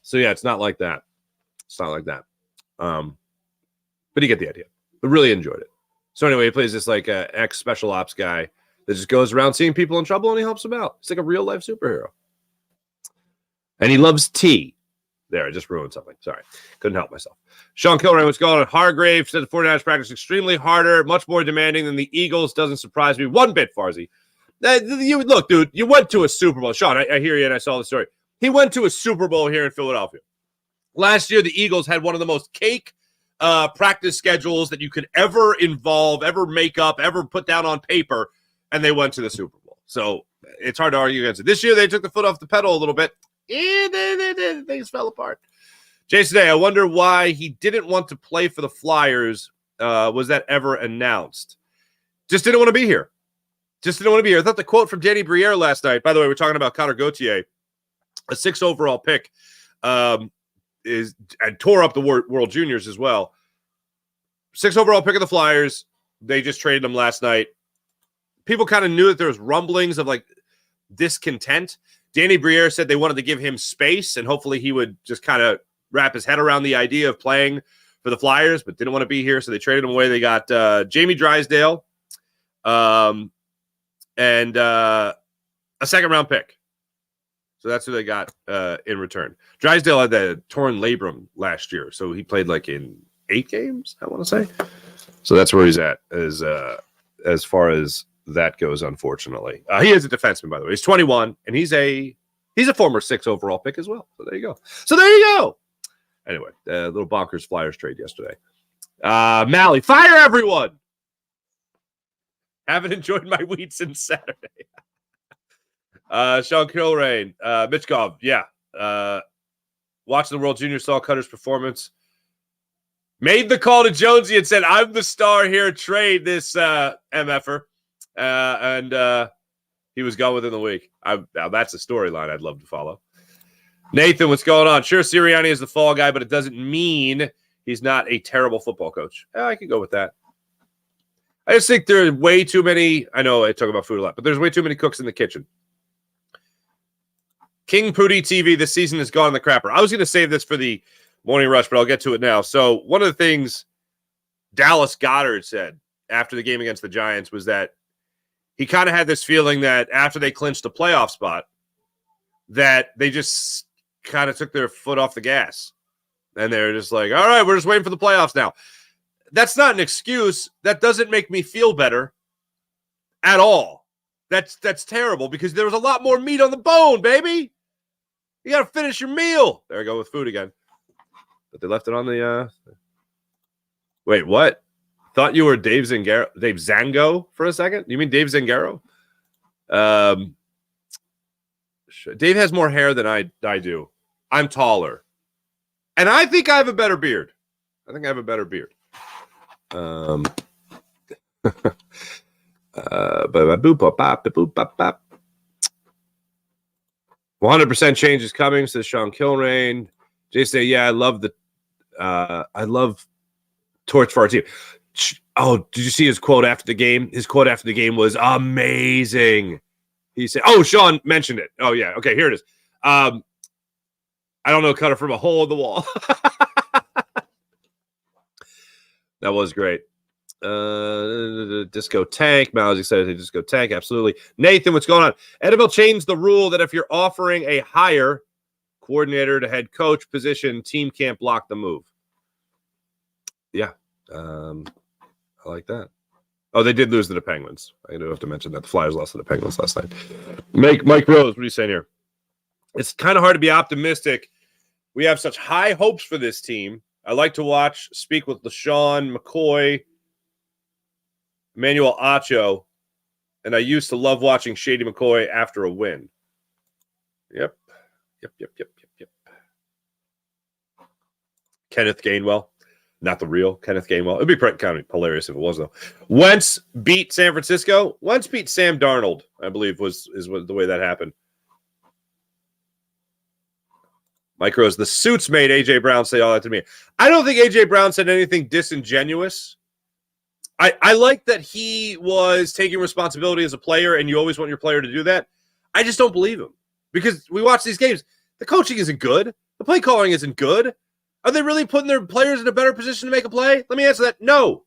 So yeah, it's not like that. It's not like that. But you get the idea. I really enjoyed it. So anyway, he plays this like ex-special ops guy that just goes around seeing people in trouble and he helps them out. It's like a real life superhero. And he loves tea. There, I just ruined something. Sorry. Couldn't help myself. Sean Kilrain, what's going on? Hargrave said the 49ers practice extremely harder, much more demanding than the Eagles. Doesn't surprise me one bit, Farzy. Look, dude, you went to a Super Bowl. Sean, I hear you, and I saw the story. He went to a Super Bowl here in Philadelphia. Last year, the Eagles had one of the most cake practice schedules that you could ever involve, ever make up, ever put down on paper, and they went to the Super Bowl. So it's hard to argue against it. This year, they took the foot off the pedal a little bit. Things fell apart. Jason A., I wonder why he didn't want to play for the Flyers. Was that ever announced? Just didn't want to be here. Just didn't want to be here. I thought the quote from Danny Briere last night, by the way, we're talking about Connor Gauthier, a 6th overall pick, and tore up the World Juniors as well. 6th overall pick of the Flyers. They just traded him last night. People kind of knew that there was rumblings of like discontent. Danny Briere said they wanted to give him space and hopefully he would just kind of wrap his head around the idea of playing for the Flyers, but didn't want to be here, so they traded him away. They got Jamie Drysdale and a 2nd-round pick. So that's who they got in return. Drysdale had the torn labrum last year, so he played like in 8 games, I want to say. So that's where he's at as far as that goes, unfortunately. He is a defenseman, by the way. He's 21, and he's a former 6th overall pick as well. So there you go. Anyway, little bonkers Flyers trade yesterday. Mally, fire everyone! Haven't enjoyed my weed since Saturday. Sean Kilrain, Mitchkov, yeah. Watching the World Junior, saw Cutter's performance. Made the call to Jonesy and said, I'm the star here, trade this MFer. And he was gone within the week. Now that's a storyline I'd love to follow. Nathan, what's going on? Sure, Sirianni is the fall guy, but it doesn't mean he's not a terrible football coach. I can go with that. I just think there are way too many. I know I talk about food a lot, but there's way too many cooks in the kitchen. King Pooty TV this season has gone in the crapper. I was going to save this for the morning rush, but I'll get to it now. So one of the things Dallas Goedert said after the game against the Giants was that he kind of had this feeling that after they clinched a playoff spot, that they just kind of took their foot off the gas. And they're just like, all right, we're just waiting for the playoffs now. That's not an excuse. That doesn't make me feel better at all. That's terrible because there was a lot more meat on the bone, baby. You got to finish your meal. There I go with food again. But they left it on the Wait, what? Thought you were Dave Zango for a second? You mean Dave Zangaro? Dave has more hair than I do. I'm taller. And I think I have a better beard. I think I have a better beard. 100% change is coming, says Sean Kilrain. Jay say, yeah, I love torch for our team. Oh, did you see his quote after the game? His quote after the game was amazing. He said, oh, Sean mentioned it. Oh, yeah. Okay, here it is. I don't know, cut it from a hole in the wall. That was great. Disco Tank. Mal's excited to Disco Tank. Absolutely. Nathan, what's going on? NFL changed the rule that if you're offering a higher coordinator to head coach position, team can't block the move. Yeah. I like that. Oh, they did lose to the Penguins. I do have to mention that. The Flyers lost to the Penguins last night. Mike Rose, what are you saying here? It's kind of hard to be optimistic. We have such high hopes for this team. I like to speak with LaShawn McCoy, Emmanuel Acho, and I used to love watching Shady McCoy after a win. Yep. Kenneth Gainwell. Not the real Kenneth Gainwell. It'd be kind of hilarious if it was, though. Wentz beat San Francisco. Wentz beat Sam Darnold, I believe, is the way that happened. Micros, the suits made A.J. Brown say all that to me. I don't think A.J. Brown said anything disingenuous. I like that he was taking responsibility as a player, and you always want your player to do that. I just don't believe him because we watch these games. The coaching isn't good. The play calling isn't good. Are they really putting their players in a better position to make a play? Let me answer that. No.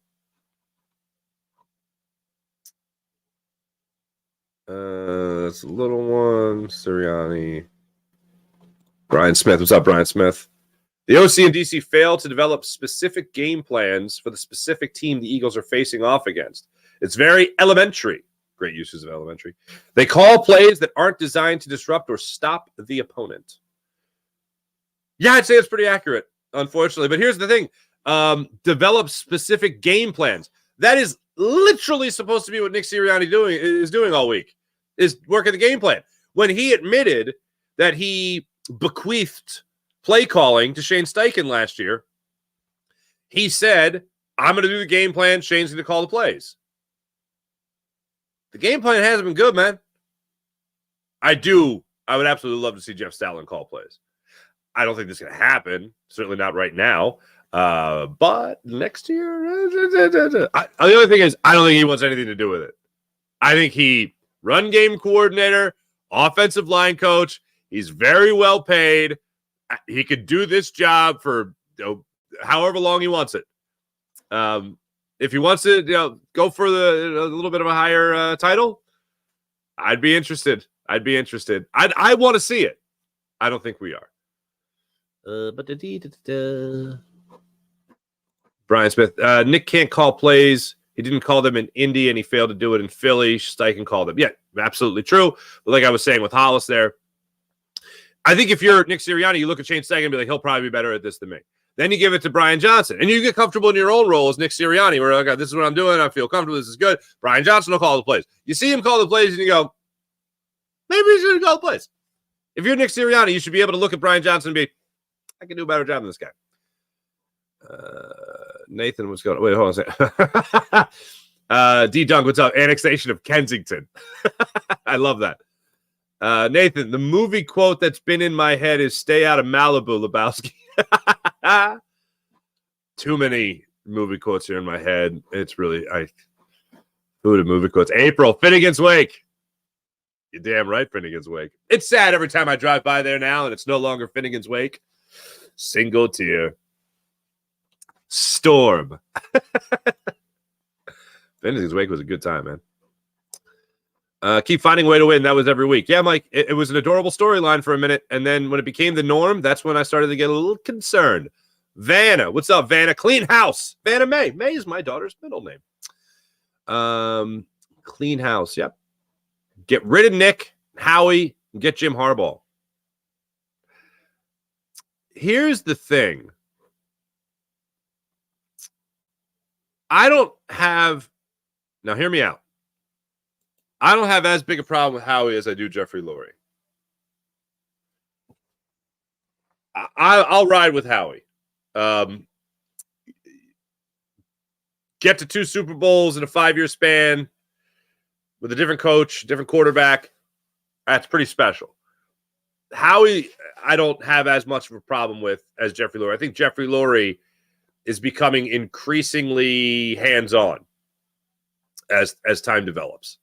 That's a little one. Sirianni. Brian Smith. What's up, Brian Smith? The OC and DC failed to develop specific game plans for the specific team the Eagles are facing off against. It's very elementary. Great uses of elementary. They call plays that aren't designed to disrupt or stop the opponent. Yeah, I'd say it's pretty accurate, unfortunately. But here's the thing. Develop specific game plans. That is literally supposed to be what Nick Sirianni is doing all week, is working the game plan. When he admitted that he bequeathed play calling to Shane Steichen last year, he said, I'm going to do the game plan. Shane's going to call the plays. The game plan hasn't been good, man. I would absolutely love to see Jeff Stoutland call plays. I don't think this is going to happen. Certainly not right now. But next year, the other thing is, I don't think he wants anything to do with it. I think he run game coordinator, offensive line coach. He's very well paid. He could do this job for however long he wants it. If he wants to go for a little bit of a higher title, I'd be interested. I want to see it. I don't think we are. Brian Smith. Nick can't call plays. He didn't call them in Indy, and he failed to do it in Philly. Steichen called them. Yeah, absolutely true. But like I was saying with Hollis there, I think if you're Nick Sirianni, you look at Shane Steichen and be like, he'll probably be better at this than me. Then you give it to Brian Johnson, and you get comfortable in your own role as Nick Sirianni, where, okay, this is what I'm doing. I feel comfortable. This is good. Brian Johnson will call the plays. You see him call the plays, and you go, maybe he's going to call the plays. If you're Nick Sirianni, you should be able to look at Brian Johnson and be, I can do a better job than this guy. Nathan, what's going on? Wait, hold on a second. D-Dunk, what's up? Annexation of Kensington. I love that. Nathan, the movie quote that's been in my head is stay out of Malibu, Lebowski. Too many movie quotes here in my head. It's really, who are the movie quotes? April, Finnegan's Wake. You're damn right, Finnegan's Wake. It's sad every time I drive by there now and it's no longer Finnegan's Wake. Single tear. Storm. Finnegan's Wake was a good time, man. Keep finding a way to win. That was every week. Yeah, Mike, it was an adorable storyline for a minute. And then when it became the norm, that's when I started to get a little concerned. Vanna, what's up, Vanna? Clean house. Vanna May. May is my daughter's middle name. Clean house. Yep. Get rid of Nick, Howie, and get Jim Harbaugh. Here's the thing. Now hear me out. I don't have as big a problem with Howie as I do Jeffrey Lurie. I'll ride with Howie. Get to 2 Super Bowls in a 5-year span with a different coach, different quarterback. That's pretty special. Howie, I don't have as much of a problem with as Jeffrey Lurie. I think Jeffrey Lurie is becoming increasingly hands-on as time develops.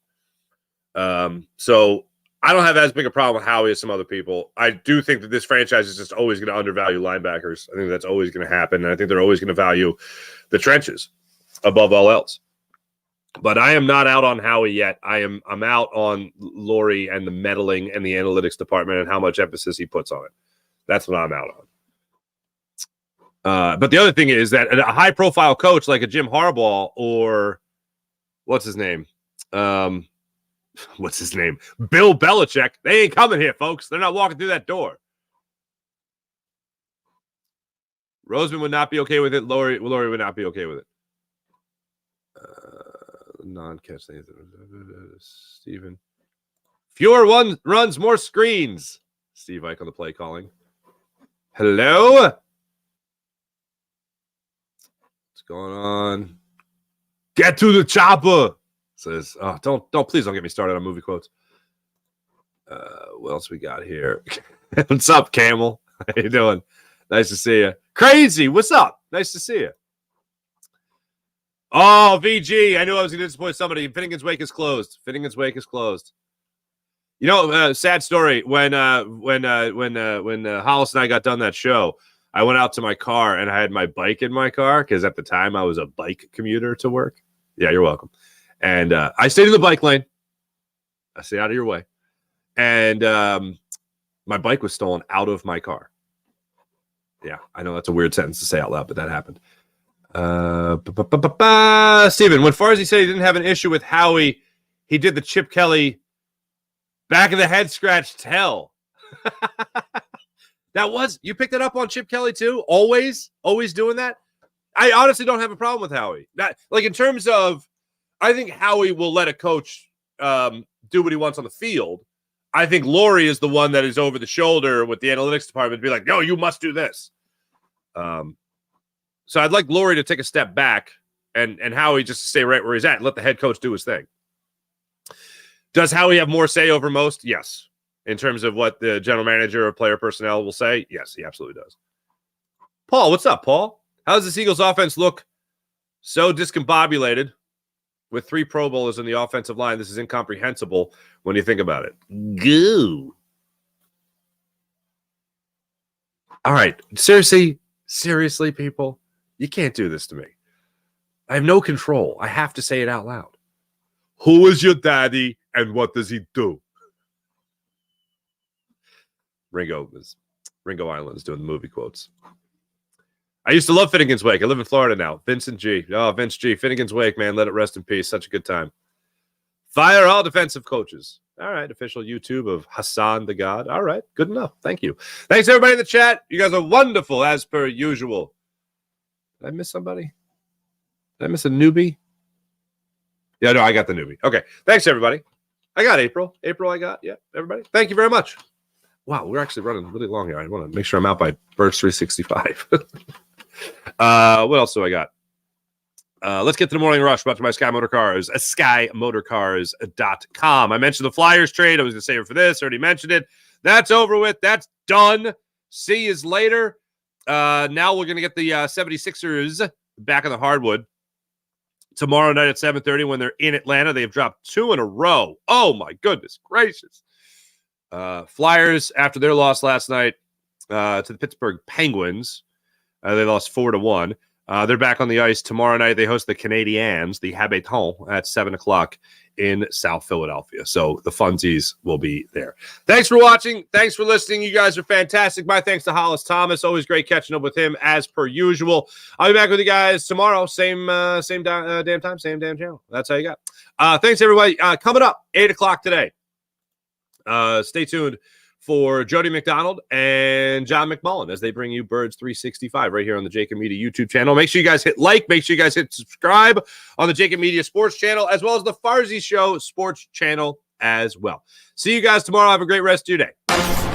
So I don't have as big a problem with Howie as some other people. I do think that this franchise is just always going to undervalue linebackers. I think that's always going to happen. And I think they're always going to value the trenches above all else. But I am not out on Howie yet. I'm out on Lurie and the meddling and the analytics department and how much emphasis he puts on it. That's what I'm out on. But the other thing is that a high-profile coach like a Jim Harbaugh or what's his name? Bill Belichick. They ain't coming here, folks. They're not walking through that door. Roseman would not be okay with it. Lurie would not be okay with it. Non-catch. Steven. Fewer runs, more screens. Steve Ike on the play calling. Hello? What's going on? Get to the chopper. Says, oh, please don't get me started on movie quotes. What else we got here? What's up, Camel? How you doing? Nice to see you. Crazy, what's up? Nice to see you. Oh, VG, I knew I was going to disappoint somebody. Finnegan's Wake is closed. You know, sad story. When Hollis and I got done that show, I went out to my car and I had my bike in my car because at the time I was a bike commuter to work. Yeah, you're welcome. And I stayed in the bike lane. I stayed out of your way. And my bike was stolen out of my car. Yeah, I know that's a weird sentence to say out loud, but that happened. Steven, when Farzi said he didn't have an issue with Howie, he did the Chip Kelly back of the head scratch tell. You picked it up on Chip Kelly too? Always doing that? I honestly don't have a problem with Howie. Like in terms of, I think Howie will let a coach do what he wants on the field. I think Lurie is the one that is over the shoulder with the analytics department to be like, no, you must do this. So I'd like Lurie to take a step back and Howie just to stay right where he's at and let the head coach do his thing. Does Howie have more say over most? Yes. In terms of what the general manager or player personnel will say? Yes, he absolutely does. Paul, what's up, Paul? How does this Eagles offense look so discombobulated with 3 Pro Bowlers in the offensive line? This is incomprehensible when you think about it. Goo. All right. Seriously, people, you can't do this to me. I have no control. I have to say it out loud. Who is your daddy and what does he do? Ringo Island's doing the movie quotes. I used to love Finnegan's Wake. I live in Florida now. Vincent G. Oh, Vince G. Finnegan's Wake, man. Let it rest in peace. Such a good time. Fire all defensive coaches. All right. Official YouTube of Hassan the God. All right. Good enough. Thank you. Thanks, everybody in the chat. You guys are wonderful, as per usual. Did I miss somebody? Did I miss a newbie? Yeah, no, I got the newbie. Okay. Thanks, everybody. I got April. I got. Yeah, everybody. Thank you very much. Wow, we're actually running really long here. I want to make sure I'm out by Birds 365. What else do I got? Let's get to the morning rush brought to you by Sky Motor Cars, skymotorcars.com. I mentioned the Flyers trade. I was going to save it for this. Already mentioned it. That's over with. That's done. See you later. Now we're going to get the 76ers back on the hardwood tomorrow night at 7:30 when they're in Atlanta. They've dropped 2 in a row. Oh, my goodness gracious. Flyers, after their loss last night to the Pittsburgh Penguins, they lost 4-1. They're back on the ice tomorrow night. They host the Canadiens, the Habitants, at 7 o'clock in South Philadelphia. So the funsies will be there. Thanks for watching. Thanks for listening. You guys are fantastic. My thanks to Hollis Thomas. Always great catching up with him as per usual. I'll be back with you guys tomorrow. Same damn time, same damn channel. That's how you got. Thanks, everybody. Coming up, 8 o'clock today. Stay tuned for Jody McDonald and John McMullen as they bring you Birds 365 right here on the Jacob Media YouTube channel. Make sure you guys hit like. Make sure you guys hit subscribe on the Jacob Media Sports channel, as well as the Farzy Show Sports channel as well. See you guys tomorrow. Have a great rest of your day.